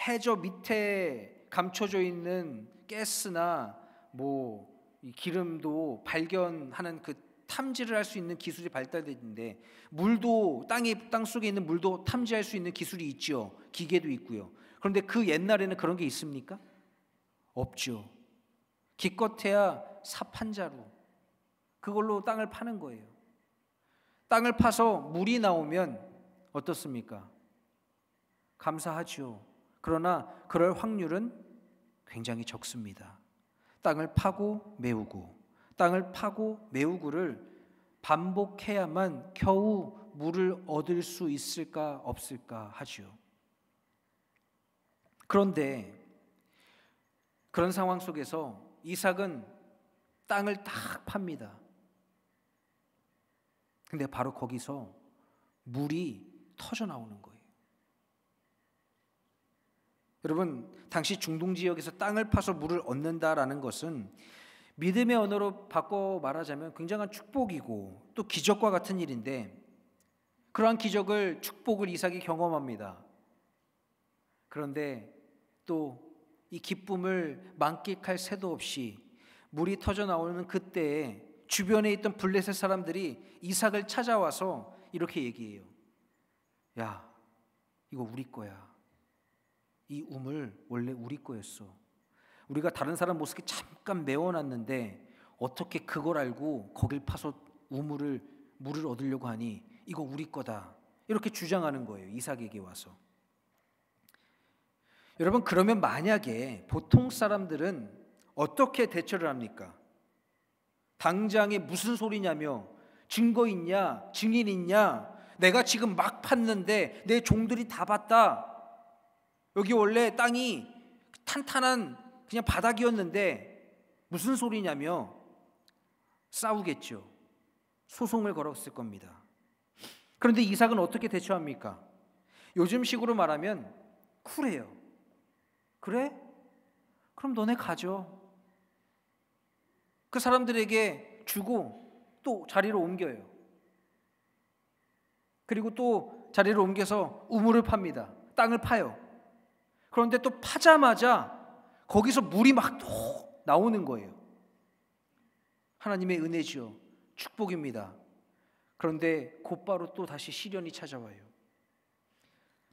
해저 밑에 감춰져 있는 가스나 이 기름도 발견하는 그 탐지를 할 수 있는 기술이 발달되어 있는데, 물도 땅 속에 있는 물도 탐지할 수 있는 기술이 있죠. 기계도 있고요. 그런데 그 옛날에는 그런 게 있습니까? 없죠. 기껏해야 삽 한 자루, 그걸로 땅을 파는 거예요. 땅을 파서 물이 나오면 어떻습니까? 감사하죠. 그러나 그럴 확률은 굉장히 적습니다. 땅을 파고 메우고, 땅을 파고 메우고를 반복해야만 겨우 물을 얻을 수 있을까 없을까 하죠. 그런데 그런 상황 속에서 이삭은 땅을 딱 팝니다. 근데 바로 거기서 물이 터져 나오는 거예요. 여러분, 당시 중동 지역에서 땅을 파서 물을 얻는다라는 것은 믿음의 언어로 바꿔 말하자면 굉장한 축복이고 또 기적과 같은 일인데, 그러한 기적을, 축복을 이삭이 경험합니다. 그런데 또 이 기쁨을 만끽할 새도 없이 물이 터져 나오는 그때에 주변에 있던 블레셋 사람들이 이삭을 찾아와서 이렇게 얘기해요. 야, 이거 우리 거야. 이 우물 원래 우리 거였어. 우리가 다른 사람 모습에 잠깐 메워놨는데 어떻게 그걸 알고 거길 파서 물을 얻으려고 하니? 이거 우리 거다. 이렇게 주장하는 거예요, 이삭에게 와서. 여러분, 그러면 만약에 보통 사람들은 어떻게 대처를 합니까? 당장에 무슨 소리냐며, 증거 있냐, 증인 있냐, 내가 지금 막 팠는데 내 종들이 다 봤다, 여기 원래 땅이 탄탄한 그냥 바닥이었는데 무슨 소리냐며 싸우겠죠. 소송을 걸었을 겁니다. 그런데 이삭은 어떻게 대처합니까? 요즘식으로 말하면 쿨해요. 그래? 그럼 너네 가져. 그 사람들에게 주고 또 자리를 옮겨요. 그리고 또 자리를 옮겨서 우물을 팝니다. 땅을 파요. 그런데 또 파자마자 거기서 물이 막 또 나오는 거예요. 하나님의 은혜죠. 축복입니다. 그런데 곧바로 또 다시 시련이 찾아와요.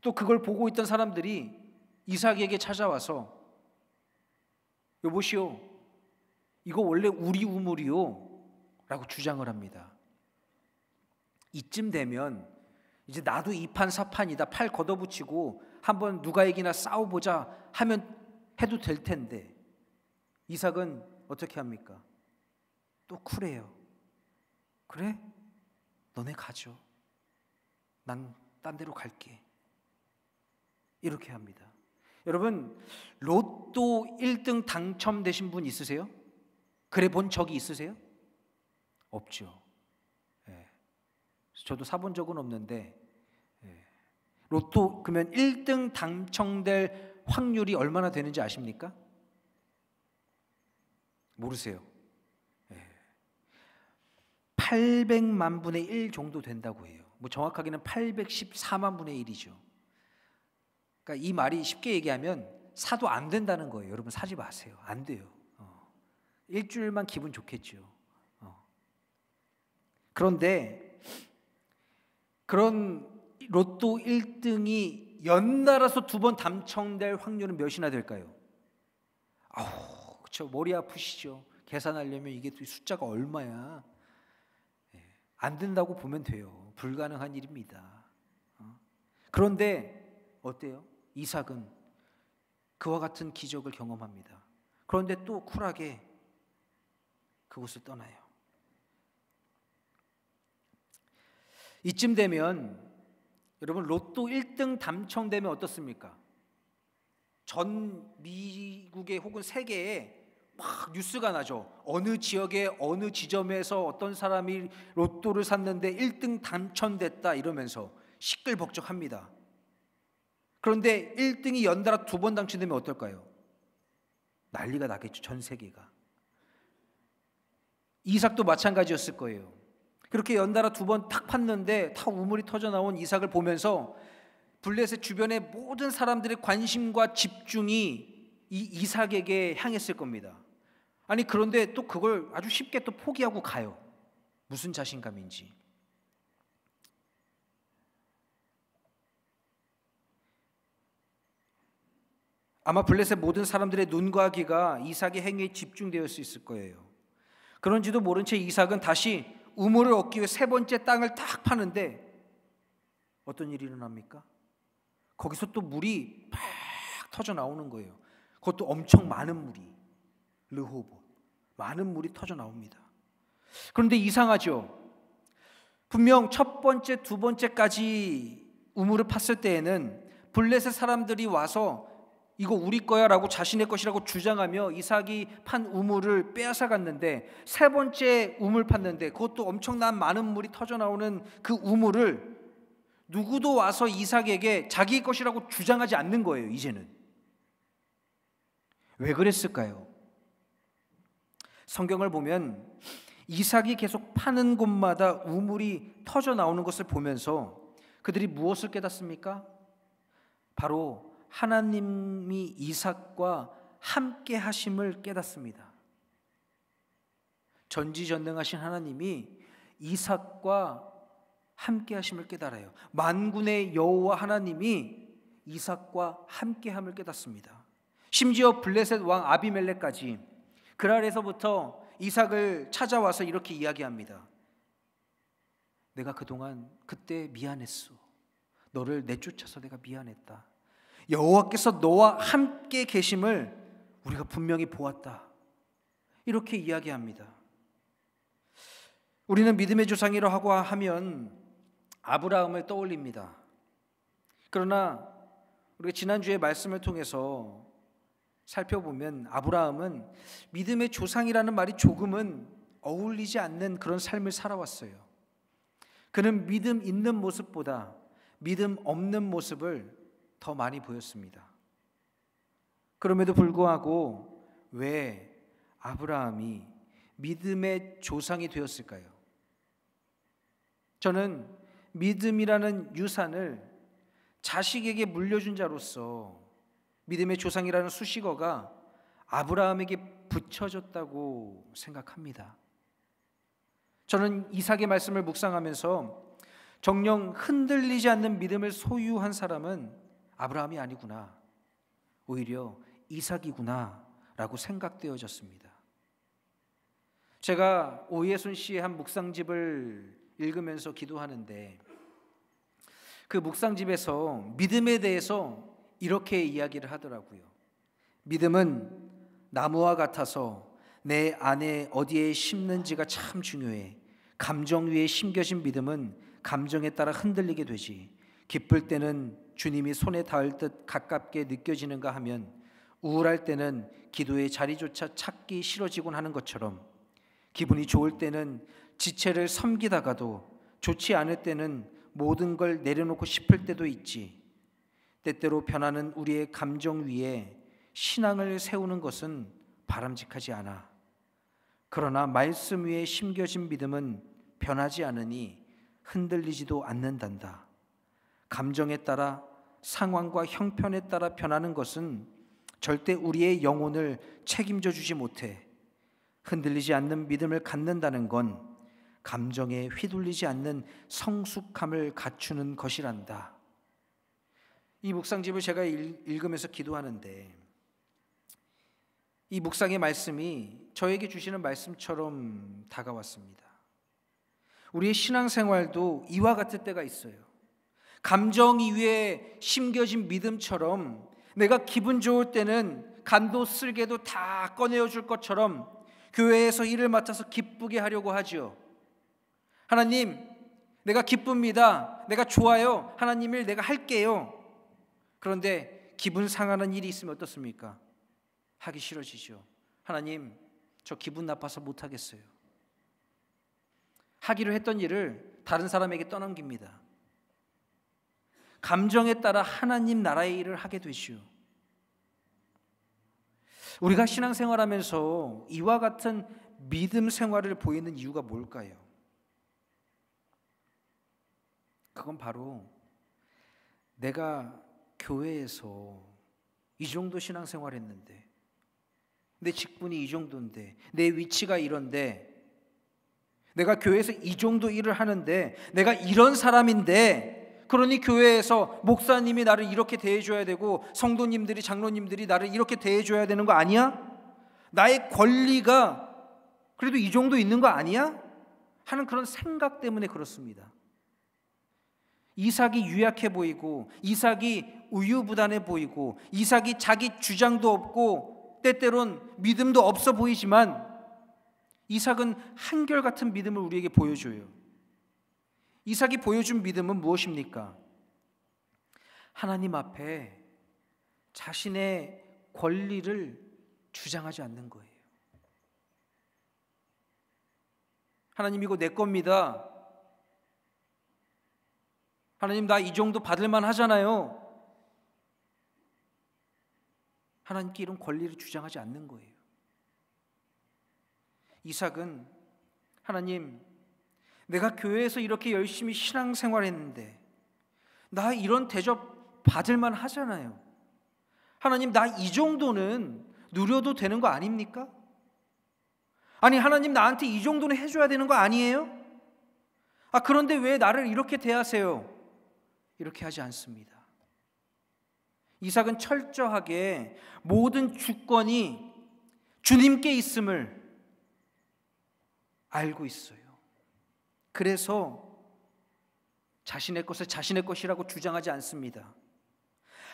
또 그걸 보고 있던 사람들이 이삭에게 찾아와서, 여보시오, 이거 원래 우리 우물이요 라고 주장을 합니다. 이쯤 되면 이제 나도 이판사판이다, 팔 걷어붙이고 한번 누가 이기나 싸워보자 하면 해도 될 텐데, 이삭은 어떻게 합니까? 또 쿨해요. 그래? 너네 가죠. 난 딴 데로 갈게. 이렇게 합니다. 여러분, 로또 1등 당첨되신 분 있으세요? 그래 본 적이 있으세요? 없죠. 저도 사본 적은 없는데, 로또 그러면 1등 당첨될 확률이 얼마나 되는지 아십니까? 모르세요. 800만 분의 1 정도 된다고 해요. 정확하게는 814만 분의 1이죠. 그러니까 이 말이 쉽게 얘기하면 사도 안 된다는 거예요. 여러분, 사지 마세요. 안 돼요. 일주일만 기분 좋겠죠. 그런데 그런 로또 1등이 연달아서 2번 당첨될 확률은 몇이나 될까요? 그렇죠. 머리 아프시죠. 계산하려면 이게 또 숫자가 얼마야. 안 된다고 보면 돼요. 불가능한 일입니다. 그런데 어때요? 이삭은 그와 같은 기적을 경험합니다. 그런데 또 쿨하게 그곳을 떠나요. 이쯤 되면 여러분, 로또 1등 당첨되면 어떻습니까? 전 미국의 혹은 세계에 막 뉴스가 나죠. 어느 지역의 어느 지점에서 어떤 사람이 로또를 샀는데 1등 당첨됐다 이러면서 시끌벅적합니다. 그런데 1등이 연달아 2번 당첨되면 어떨까요? 난리가 나겠죠. 전 세계가. 이삭도 마찬가지였을 거예요. 그렇게 연달아 2번 탁 팠는데 다 우물이 터져 나온 이삭을 보면서 블레셋 주변의 모든 사람들의 관심과 집중이 이 이삭에게 향했을 겁니다. 아니 그런데 또 그걸 아주 쉽게 또 포기하고 가요. 무슨 자신감인지. 아마 블레셋 모든 사람들의 눈과 귀가 이삭의 행위에 집중되어 있을 거예요. 그런지도 모른 채 이삭은 다시 우물을 얻기 위해 3번째 땅을 딱 파는데 어떤 일이 일어납니까? 거기서 또 물이 팍 터져 나오는 거예요. 그것도 엄청 많은 물이, 르호봇, 많은 물이 터져 나옵니다. 그런데 이상하죠. 분명 첫 번째, 2번째까지 우물을 팠을 때에는 블레셋 사람들이 와서 이거 우리 거야 라고 자신의 것이라고 주장하며 이삭이 판 우물을 빼앗아 갔는데 3번째 우물 팠는데 그것도 엄청난 많은 물이 터져 나오는 그 우물을 누구도 와서 이삭에게 자기 것이라고 주장하지 않는 거예요. 이제는 왜 그랬을까요? 성경을 보면 이삭이 계속 파는 곳마다 우물이 터져 나오는 것을 보면서 그들이 무엇을 깨닫습니까? 바로 하나님이 이삭과 함께 하심을 깨닫습니다. 전지전능하신 하나님이 이삭과 함께 하심을 깨달아요. 만군의 여호와 하나님이 이삭과 함께 함을 깨닫습니다. 심지어 블레셋 왕 아비멜렉까지 그랄에서부터 이삭을 찾아와서 이렇게 이야기합니다. 내가 그동안 그때 미안했어. 너를 내쫓아서 내가 미안했다. 여호와께서 너와 함께 계심을 우리가 분명히 보았다. 이렇게 이야기합니다. 우리는 믿음의 조상이라고 하면 아브라함을 떠올립니다. 그러나 우리가 지난주에 말씀을 통해서 살펴보면 아브라함은 믿음의 조상이라는 말이 조금은 어울리지 않는 그런 삶을 살아왔어요. 그는 믿음 있는 모습보다 믿음 없는 모습을 더 많이 보였습니다. 그럼에도 불구하고 왜 아브라함이 믿음의 조상이 되었을까요? 저는 믿음이라는 유산을 자식에게 물려준 자로서 믿음의 조상이라는 수식어가 아브라함에게 붙여졌다고 생각합니다. 저는 이삭의 말씀을 묵상하면서 정녕 흔들리지 않는 믿음을 소유한 사람은 아브라함이 아니구나, 오히려 이삭이구나 라고 생각되어졌습니다. 제가 오예순 씨의 한 묵상집을 읽으면서 기도하는데 그 묵상집에서 믿음에 대해서 이렇게 이야기를 하더라고요. 믿음은 나무와 같아서 내 안에 어디에 심는지가 참 중요해. 감정 위에 심겨진 믿음은 감정에 따라 흔들리게 되지. 기쁠 때는 주님이 손에 닿을 듯 가깝게 느껴지는가 하면 우울할 때는 기도의 자리조차 찾기 싫어지곤 하는 것처럼 기분이 좋을 때는 지체를 섬기다가도 좋지 않을 때는 모든 걸 내려놓고 싶을 때도 있지. 때때로 변하는 우리의 감정 위에 신앙을 세우는 것은 바람직하지 않아. 그러나 말씀 위에 심겨진 믿음은 변하지 않으니 흔들리지도 않는단다. 감정에 따라 상황과 형편에 따라 변하는 것은 절대 우리의 영혼을 책임져 주지 못해. 흔들리지 않는 믿음을 갖는다는 건 감정에 휘둘리지 않는 성숙함을 갖추는 것이란다. 이 묵상집을 제가 읽으면서 기도하는데 이 묵상의 말씀이 저에게 주시는 말씀처럼 다가왔습니다. 우리의 신앙생활도 이와 같을 때가 있어요. 감정 위에 심겨진 믿음처럼 내가 기분 좋을 때는 간도 쓸개도 다 꺼내어 줄 것처럼 교회에서 일을 맡아서 기쁘게 하려고 하죠. 하나님, 내가 기쁩니다. 내가 좋아요. 하나님 일 내가 할게요. 그런데 기분 상하는 일이 있으면 어떻습니까? 하기 싫어지죠. 하나님, 저 기분 나빠서 못하겠어요. 하기로 했던 일을 다른 사람에게 떠넘깁니다. 감정에 따라 하나님 나라의 일을 하게 되시오. 우리가 신앙생활하면서 이와 같은 믿음 생활을 보이는 이유가 뭘까요? 그건 바로 내가 교회에서 이 정도 신앙생활 했는데, 내 직분이 이 정도인데, 내 위치가 이런데, 내가 교회에서 이 정도 일을 하는데, 내가 이런 사람인데, 그러니 교회에서 목사님이 나를 이렇게 대해줘야 되고 성도님들이, 장로님들이 나를 이렇게 대해줘야 되는 거 아니야? 나의 권리가 그래도 이 정도 있는 거 아니야? 하는 그런 생각 때문에 그렇습니다. 이삭이 유약해 보이고, 이삭이 우유부단해 보이고, 이삭이 자기 주장도 없고 때때론 믿음도 없어 보이지만, 이삭은 한결같은 믿음을 우리에게 보여줘요. 이삭이 보여준 믿음은 무엇입니까? 하나님 앞에 자신의 권리를 주장하지 않는 거예요. 하나님, 이거 내 겁니다. 하나님, 나 이 정도 받을만 하잖아요. 하나님께 이런 권리를 주장하지 않는 거예요. 이삭은, 하나님, 내가 교회에서 이렇게 열심히 신앙생활했는데 나 이런 대접 받을만 하잖아요. 하나님, 나 이 정도는 누려도 되는 거 아닙니까? 아니, 하나님, 나한테 이 정도는 해줘야 되는 거 아니에요? 그런데 왜 나를 이렇게 대하세요? 이렇게 하지 않습니다. 이삭은 철저하게 모든 주권이 주님께 있음을 알고 있어요. 그래서 자신의 것을 자신의 것이라고 주장하지 않습니다.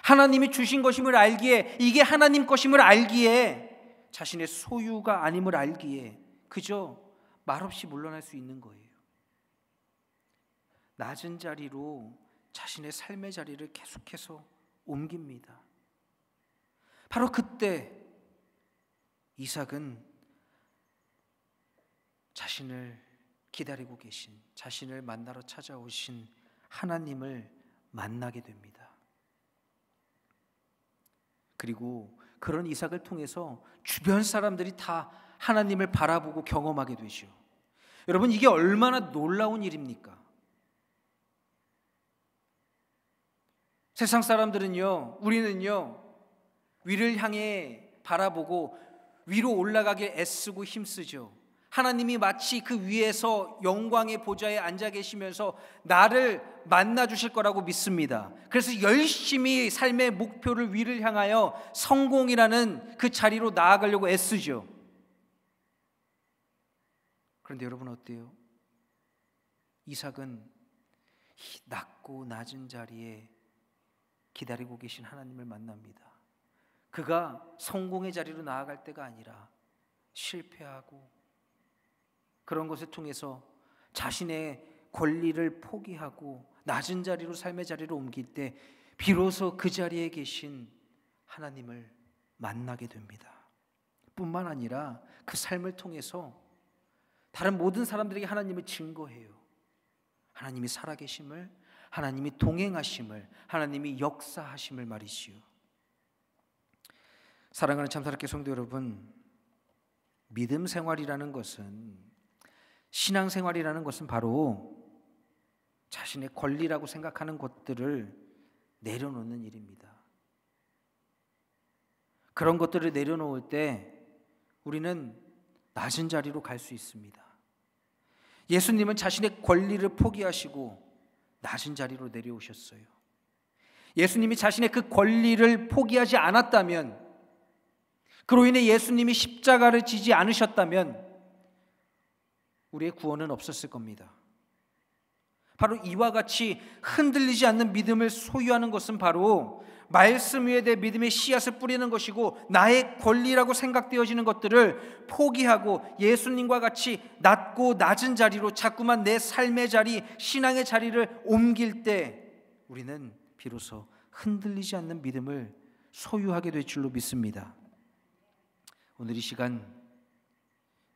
하나님이 주신 것임을 알기에, 이게 하나님 것임을 알기에, 자신의 소유가 아님을 알기에 그저 말없이 물러날 수 있는 거예요. 낮은 자리로 자신의 삶의 자리를 계속해서 옮깁니다. 바로 그때 이삭은 자신을 기다리고 계신, 자신을 만나러 찾아오신 하나님을 만나게 됩니다. 그리고 그런 이삭을 통해서 주변 사람들이 다 하나님을 바라보고 경험하게 되죠. 여러분, 이게 얼마나 놀라운 일입니까? 세상 사람들은요, 우리는요, 위를 향해 바라보고 위로 올라가길 애쓰고 힘쓰죠. 하나님이 마치 그 위에서 영광의 보좌에 앉아 계시면서 나를 만나 주실 거라고 믿습니다. 그래서 열심히 삶의 목표를 위를 향하여 성공이라는 그 자리로 나아가려고 애쓰죠. 그런데 여러분 어때요? 이삭은 이 낮고 낮은 자리에 기다리고 계신 하나님을 만납니다. 그가 성공의 자리로 나아갈 때가 아니라 실패하고 그런 것을 통해서 자신의 권리를 포기하고 낮은 자리로, 삶의 자리로 옮길 때 비로소 그 자리에 계신 하나님을 만나게 됩니다. 뿐만 아니라 그 삶을 통해서 다른 모든 사람들에게 하나님을 증거해요. 하나님이 살아계심을, 하나님이 동행하심을, 하나님이 역사하심을 말이지요. 사랑하는 참사랑교회 성도 여러분, 믿음 생활이라는 것은, 신앙생활이라는 것은 바로 자신의 권리라고 생각하는 것들을 내려놓는 일입니다. 그런 것들을 내려놓을 때 우리는 낮은 자리로 갈 수 있습니다. 예수님은 자신의 권리를 포기하시고 낮은 자리로 내려오셨어요. 예수님이 자신의 그 권리를 포기하지 않았다면, 그로 인해 예수님이 십자가를 지지 않으셨다면 우리의 구원은 없었을 겁니다. 바로 이와 같이 흔들리지 않는 믿음을 소유하는 것은 바로 말씀 위에 대해 믿음의 씨앗을 뿌리는 것이고, 나의 권리라고 생각되어지는 것들을 포기하고 예수님과 같이 낮고 낮은 자리로 자꾸만 내 삶의 자리, 신앙의 자리를 옮길 때 우리는 비로소 흔들리지 않는 믿음을 소유하게 될 줄로 믿습니다. 오늘 이 시간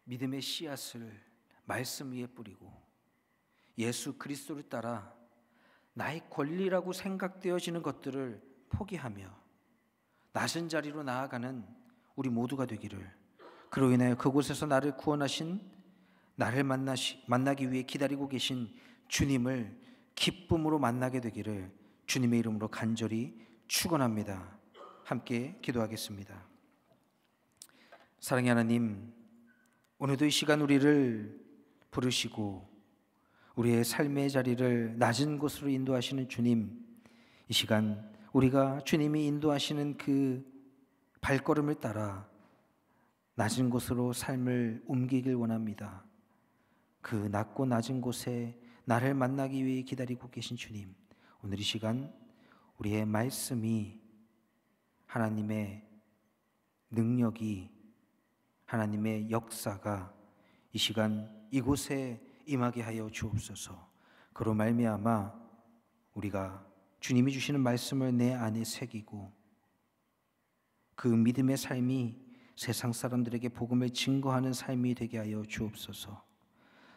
믿음의 씨앗을 말씀 위에 뿌리고 예수 그리스도를 따라 나의 권리라고 생각되어지는 것들을 포기하며 낮은 자리로 나아가는 우리 모두가 되기를, 그로 인하여 그곳에서 나를 구원하신, 나를 만나기 위해 기다리고 계신 주님을 기쁨으로 만나게 되기를 주님의 이름으로 간절히 축원합니다. 함께 기도하겠습니다. 사랑의 하나님, 오늘도 이 시간 우리를 부르시고 우리의 삶의 자리를 낮은 곳으로 인도하시는 주님, 이 시간 우리가 주님이 인도하시는 그 발걸음을 따라 낮은 곳으로 삶을 옮기길 원합니다. 그 낮고 낮은 곳에 나를 만나기 위해 기다리고 계신 주님, 오늘 이 시간 우리의 말씀이, 하나님의 능력이, 하나님의 역사가 이 시간 이곳에 임하게 하여 주옵소서. 그로 말미암아 우리가 주님이 주시는 말씀을 내 안에 새기고 그 믿음의 삶이 세상 사람들에게 복음을 증거하는 삶이 되게 하여 주옵소서.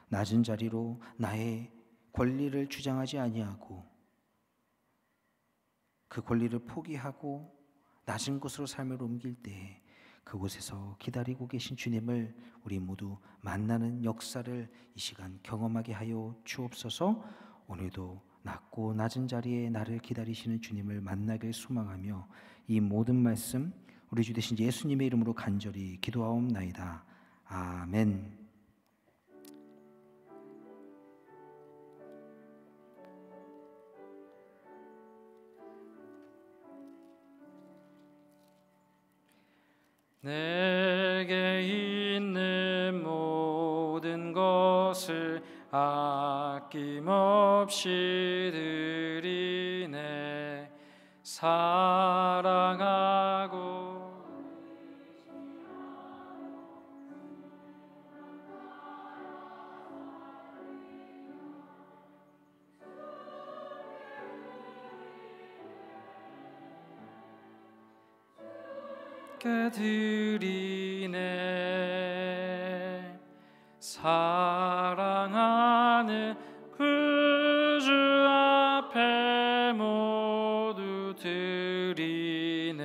낮은 자리로 나의 권리를 주장하지 아니하고 그 권리를 포기하고 낮은 곳으로 삶을 옮길 때 그곳에서 기다리고 계신 주님을 우리 모두 만나는 역사를 이 시간 경험하게 하여 주옵소서. 오늘도 낮고 낮은 자리에 나를 기다리시는 주님을 만나길 소망하며 이 모든 말씀 우리 주 되신 예수님의 이름으로 간절히 기도하옵나이다. 아멘. 내게 있는 모든 것을 아낌없이 드리네. 사랑하고 드리네. 사랑하는 구주 앞에 모두 드리네.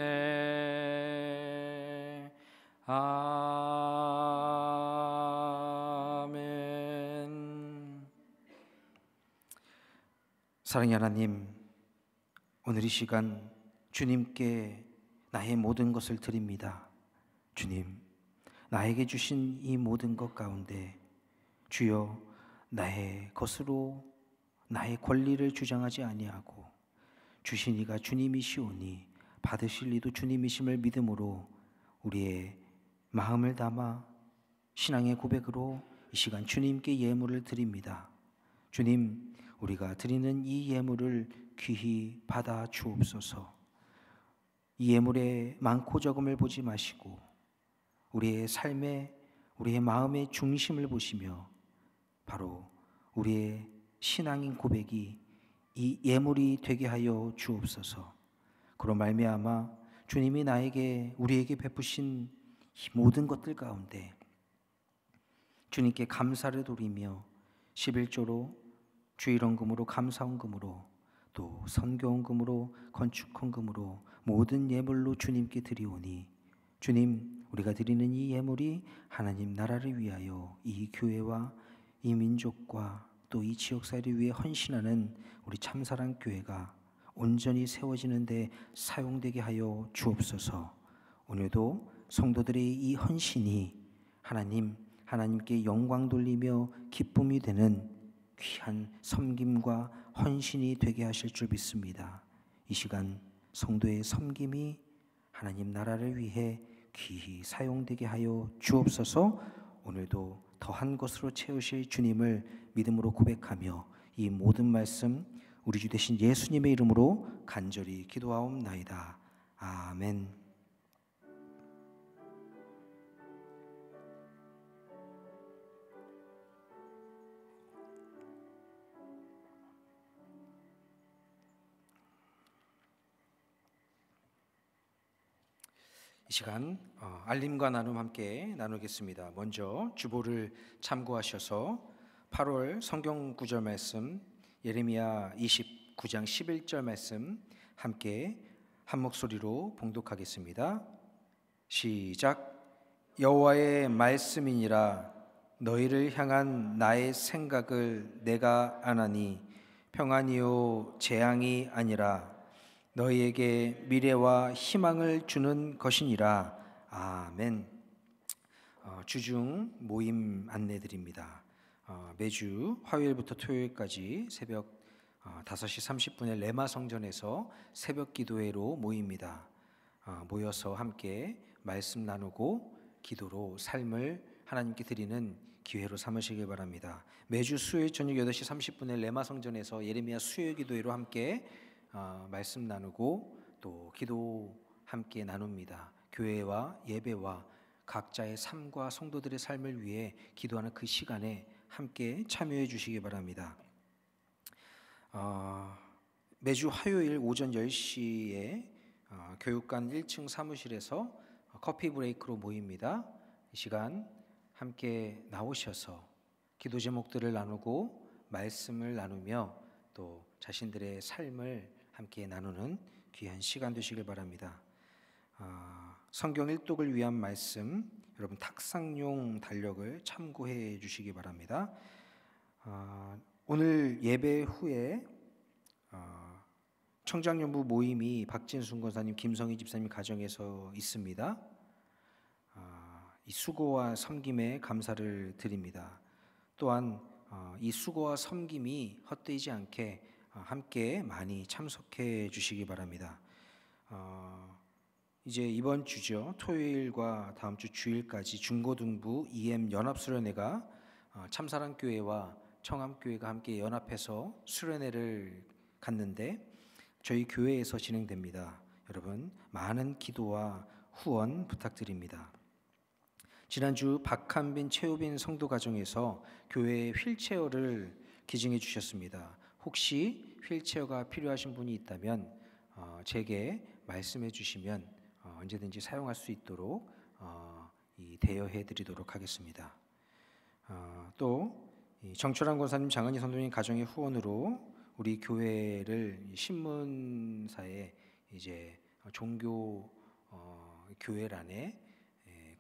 아멘. 사랑의 하나님, 오늘 이 시간 주님께 나의 모든 것을 드립니다. 주님, 나에게 주신 이 모든 것 가운데 주여 나의 것으로 나의 권리를 주장하지 아니하고 주신 이가 주님이시오니 받으실 이도 주님이심을 믿음으로 우리의 마음을 담아 신앙의 고백으로 이 시간 주님께 예물을 드립니다. 주님, 우리가 드리는 이 예물을 귀히 받아 주옵소서. 이 예물의 많고 적음을 보지 마시고 우리의 삶에, 우리의 마음의 중심을 보시며 바로 우리의 신앙인 고백이 이 예물이 되게 하여 주옵소서. 그로 말미암아 주님이 나에게, 우리에게 베푸신 이 모든 것들 가운데 주님께 감사를 돌리며 11조로 주일헌금으로 감사헌금으로 또 선교헌금으로 건축헌금으로 모든 예물로 주님께 드리오니 주님, 우리가 드리는 이 예물이 하나님 나라를 위하여 이 교회와 이 민족과 또 이 지역사회를 위해 헌신하는 우리 참사랑 교회가 온전히 세워지는 데 사용되게 하여 주옵소서. 오늘도 성도들의 이 헌신이 하나님께 영광 돌리며 기쁨이 되는 귀한 섬김과 헌신이 되게 하실 줄 믿습니다. 이 시간 성도의 섬김이 하나님 나라를 위해 귀히 사용되게 하여 주옵소서. 오늘도 더한 것으로 채우실 주님을 믿음으로 고백하며 이 모든 말씀 우리 주 되신 예수님의 이름으로 간절히 기도하옵나이다. 아멘. 이 시간 알림과 나눔 함께 나누겠습니다. 먼저 주보를 참고하셔서 8월 성경 구절 말씀 예레미야 29장 11절 말씀 함께 한 목소리로 봉독하겠습니다. 시작. 여호와의 말씀이니라. 너희를 향한 나의 생각을 내가 아나니 평안이요 재앙이 아니라 너희에게 미래와 희망을 주는 것이니라. 아멘. 주중 모임 안내드립니다. 매주 화요일부터 토요일까지 새벽 5시 30분에 레마 성전에서 새벽 기도회로 모입니다. 모여서 함께 말씀 나누고 기도로 삶을 하나님께 드리는 기회로 삼으시길 바랍니다. 매주 수요일 저녁 8시 30분에 레마 성전에서 예레미야 수요 기도회로 함께 말씀 나누고 또 기도 함께 나눕니다. 교회와 예배와 각자의 삶과 성도들의 삶을 위해 기도하는 그 시간에 함께 참여해 주시기 바랍니다. 매주 화요일 오전 10시에 교육관 1층 사무실에서 커피 브레이크로 모입니다. 이 시간 함께 나오셔서 기도 제목들을 나누고 말씀을 나누며 또 자신들의 삶을 함께 나누는 귀한 시간 되시길 바랍니다. 성경 일독을 위한 말씀, 여러분 탁상용 달력을 참고해 주시기 바랍니다. 오늘 예배 후에 청장연부 모임이 박진순 권사님, 김성희 집사님 가정에서 있습니다. 이 수고와 섬김에 감사를 드립니다. 또한 이 수고와 섬김이 헛되지 않게 함께 많이 참석해 주시기 바랍니다. 이제 이번 주죠. 토요일과 다음 주 주일까지 중고등부 EM 연합수련회가 참사랑교회와 청암교회가 함께 연합해서 수련회를 갔는데 저희 교회에서 진행됩니다. 여러분 많은 기도와 후원 부탁드립니다. 지난주 박한빈, 최우빈 성도 가정에서 교회에 휠체어를 기증해 주셨습니다. 혹시 휠체어가 필요하신 분이 있다면 제게 말씀해 주시면 언제든지 사용할 수 있도록 대여해 드리도록 하겠습니다. 또 정철환 권사님, 장은희 선도님 가정의 후원으로 우리 교회를 신문사에 이제 종교 교회란에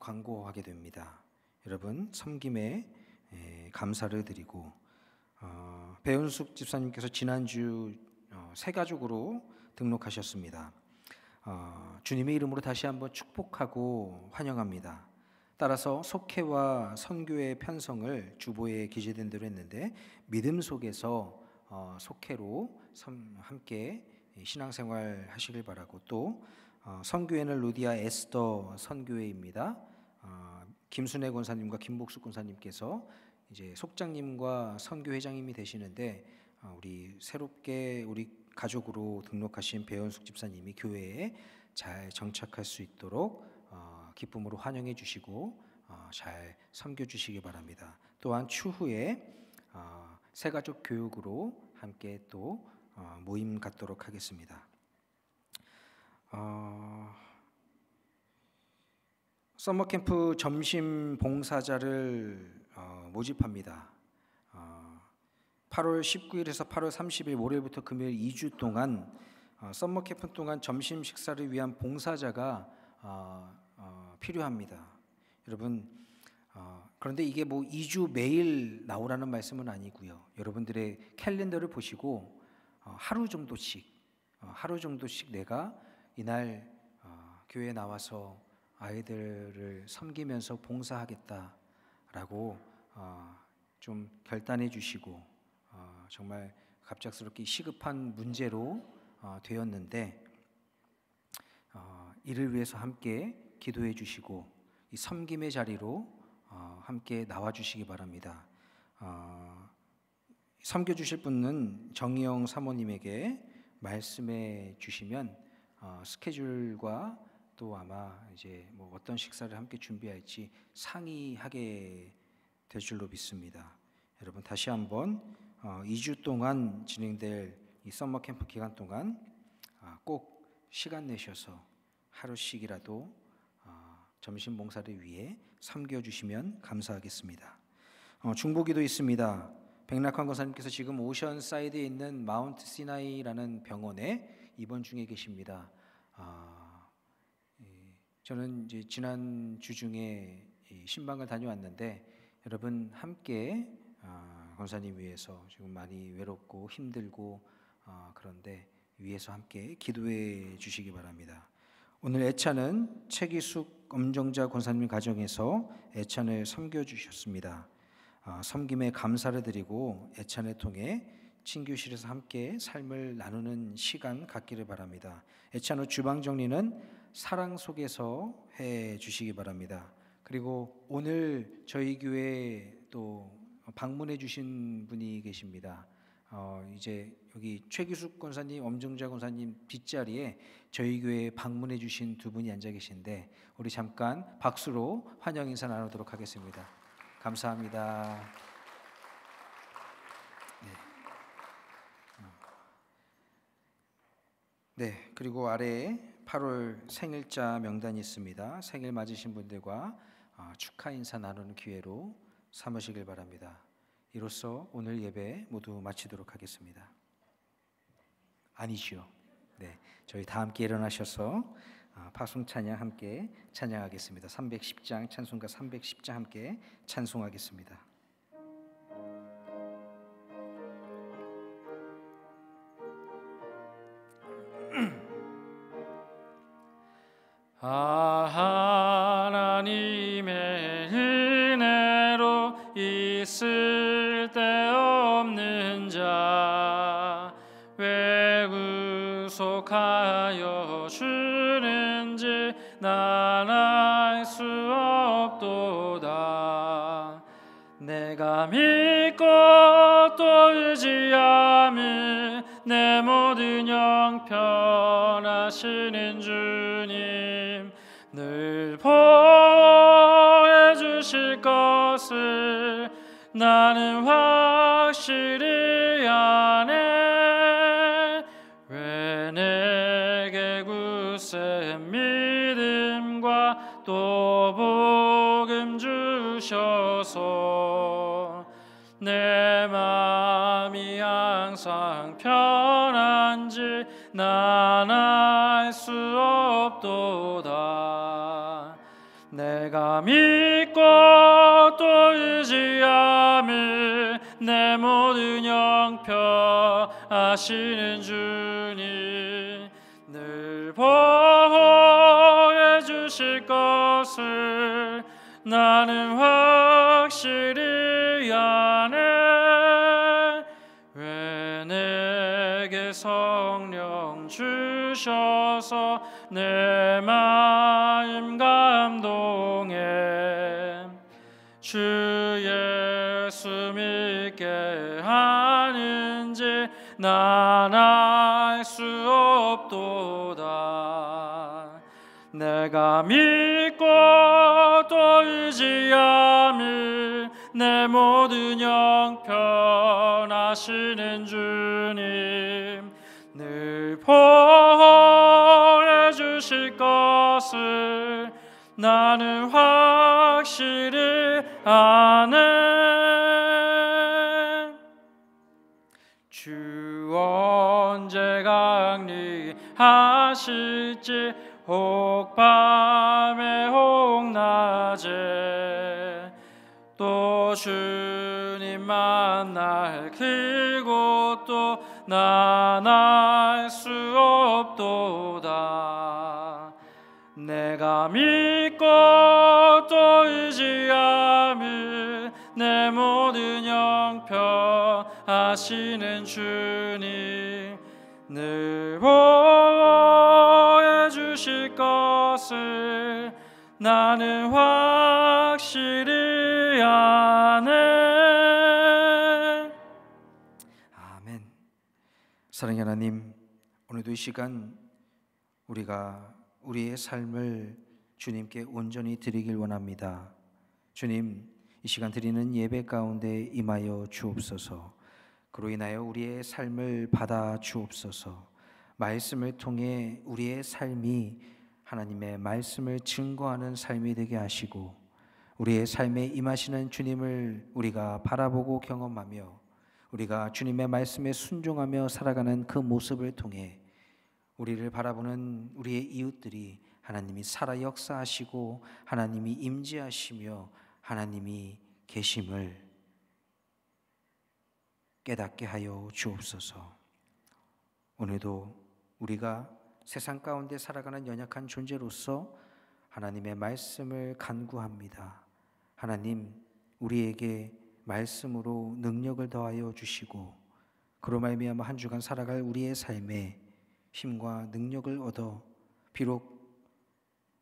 광고하게 됩니다. 여러분 섬김에 감사를 드리고 배은숙 집사님께서 지난주 새 가족으로 등록하셨습니다. 주님의 이름으로 다시 한번 축복하고 환영합니다. 따라서 속회와 선교의 편성을 주보에 기재된 대로 했는데 믿음 속에서 속회로 함께 신앙생활 하시길 바라고 또 선교회는 루디아 에스더 선교회입니다. 김순애 권사님과 김복숙 권사님께서 이제 속장님과 선교회장님이 되시는데 우리 새롭게 우리 가족으로 등록하신 배현숙 집사님이 교회에 잘 정착할 수 있도록 기쁨으로 환영해 주시고 잘 섬겨 주시기 바랍니다. 또한 추후에 새가족 교육으로 함께 또 모임 갖도록 하겠습니다. 서머캠프 점심 봉사자를 모집합니다. 8월 19일에서 8월 30일 월요일부터 금요일 2주 동안 서머캠프 동안 점심 식사를 위한 봉사자가 필요합니다. 여러분 그런데 이게 뭐 2주 매일 나오라는 말씀은 아니고요. 여러분들의 캘린더를 보시고 하루 정도씩 내가 이날 교회에 나와서 아이들을 섬기면서 봉사하겠다라고 좀 결단해 주시고 정말 갑작스럽게 시급한 문제로 되었는데 이를 위해서 함께 기도해 주시고 이 섬김의 자리로 함께 나와 주시기 바랍니다. 섬겨 주실 분은 정희영 사모님에게 말씀해 주시면 스케줄과 또 아마 이제 뭐 어떤 식사를 함께 준비할지 상의하게 될 줄로 믿습니다. 여러분 다시 한번 2주 동안 진행될 이 썸머 캠프 기간 동안 꼭 시간 내셔서 하루씩이라도 점심 봉사를 위해 섬겨주시면 감사하겠습니다. 중보기도 있습니다. 백낙환 권사님께서 지금 오션 사이드에 있는 마운트 시나이라는 병원에 입원 중에 계십니다. 저는 이제 지난 주 중에 신방을 다녀왔는데 여러분 함께 권사님 위해서 지금 많이 외롭고 힘들고 그런데 위해서 함께 기도해 주시기 바랍니다. 오늘 애찬은 최기숙 엄정자 권사님 가정에서 애찬을 섬겨주셨습니다. 섬김에 감사를 드리고 애찬을 통해 친교실에서 함께 삶을 나누는 시간 갖기를 바랍니다. 애찬 후 주방 정리는 사랑 속에서 해 주시기 바랍니다. 그리고 오늘 저희 교회 또 방문해 주신 분이 계십니다. 이제 여기 최기숙 권사님, 엄정자 권사님 뒷자리에 저희 교회에 방문해 주신 두 분이 앉아 계신데 우리 잠깐 박수로 환영 인사 나누도록 하겠습니다. 감사합니다. 네, 그리고 아래에 8월 생일자 명단이 있습니다. 생일 맞으신 분들과 축하 인사 나누는 기회로 삼으시길 바랍니다. 이로써 오늘 예배 모두 마치도록 하겠습니다. 아니죠. 네, 저희 다 함께 일어나셔서 파송 찬양 함께 찬양하겠습니다. 310장 찬송가 310장 함께 찬송하겠습니다. 하나님의 은혜로 있을 데 없는 자 왜 구속하여 주는지 난 알 수 없도다. 내가 믿고 또 의지함을 내 모든 형편하시는 주님 늘 보호해 주실 것을 나는 확실히 아네. 왜 내게 굳센 믿음과 또 복음 주셔서 내 마음이 항상 편한지 난 알 수 없도다. 내가 믿고 또 의지함을 내 모든 형편하시는 주님 늘 보호해 주실 것을 나는 확실히 아네. 왜 내게 성령 주셔서 내 마음 감동해 주 예수 믿게 하는지 난 알 수 없도다. 내가 믿고 또 의지함을 내 모든 형편하시는 주님 늘 보호해 주실 것을 나는 확실히 아네. 주 언제 강림하실지 혹 밤에 혹 낮에 또 주님 만날 그곳도 난 알 수 없도다. 내가 믿고 또 의지함을 내 모든 형편하시는 주님 늘 보호해 주실 것을 나는 확실히 아네. 아멘. 사랑의 하나님, 오늘도 이 시간 우리가 우리의 삶을 주님께 온전히 드리길 원합니다. 주님, 이 시간 드리는 예배 가운데 임하여 주옵소서. 그로 인하여 우리의 삶을 받아 주옵소서. 말씀을 통해 우리의 삶이 하나님의 말씀을 증거하는 삶이 되게 하시고 우리의 삶에 임하시는 주님을 우리가 바라보고 경험하며 우리가 주님의 말씀에 순종하며 살아가는 그 모습을 통해 우리를 바라보는 우리의 이웃들이 하나님이 살아 역사하시고 하나님이 임재하시며 하나님이 계심을 깨닫게 하여 주옵소서. 오늘도 우리가 세상 가운데 살아가는 연약한 존재로서 하나님의 말씀을 간구합니다. 하나님, 우리에게 말씀으로 능력을 더하여 주시고 그로 말미암아 한 주간 살아갈 우리의 삶에 힘과 능력을 얻어 비록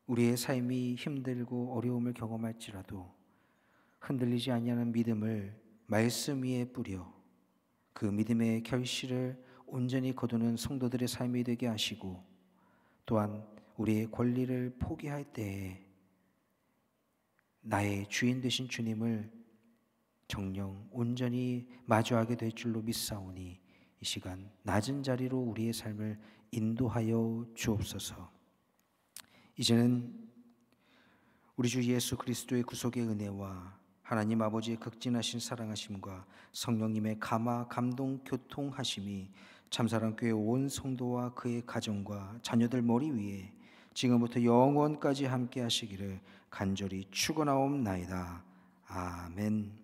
우리의 삶이 힘들고 어려움을 경험할지라도 흔들리지 아니하는 믿음을 말씀 위에 뿌려 그 믿음의 결실을 온전히 거두는 성도들의 삶이 되게 하시고 또한 우리의 권리를 포기할 때에 나의 주인 되신 주님을 정령 온전히 마주하게 될 줄로 믿사오니 이 시간 낮은 자리로 우리의 삶을 인도하여 주옵소서. 이제는 우리 주 예수 그리스도의 구속의 은혜와 하나님 아버지의 극진하신 사랑하심과 성령님의 감화 감동 교통하심이 참사랑교회 온 성도와 그의 가정과 자녀들 머리 위에 지금부터 영원까지 함께 하시기를 간절히 축원하옵나이다. 아멘.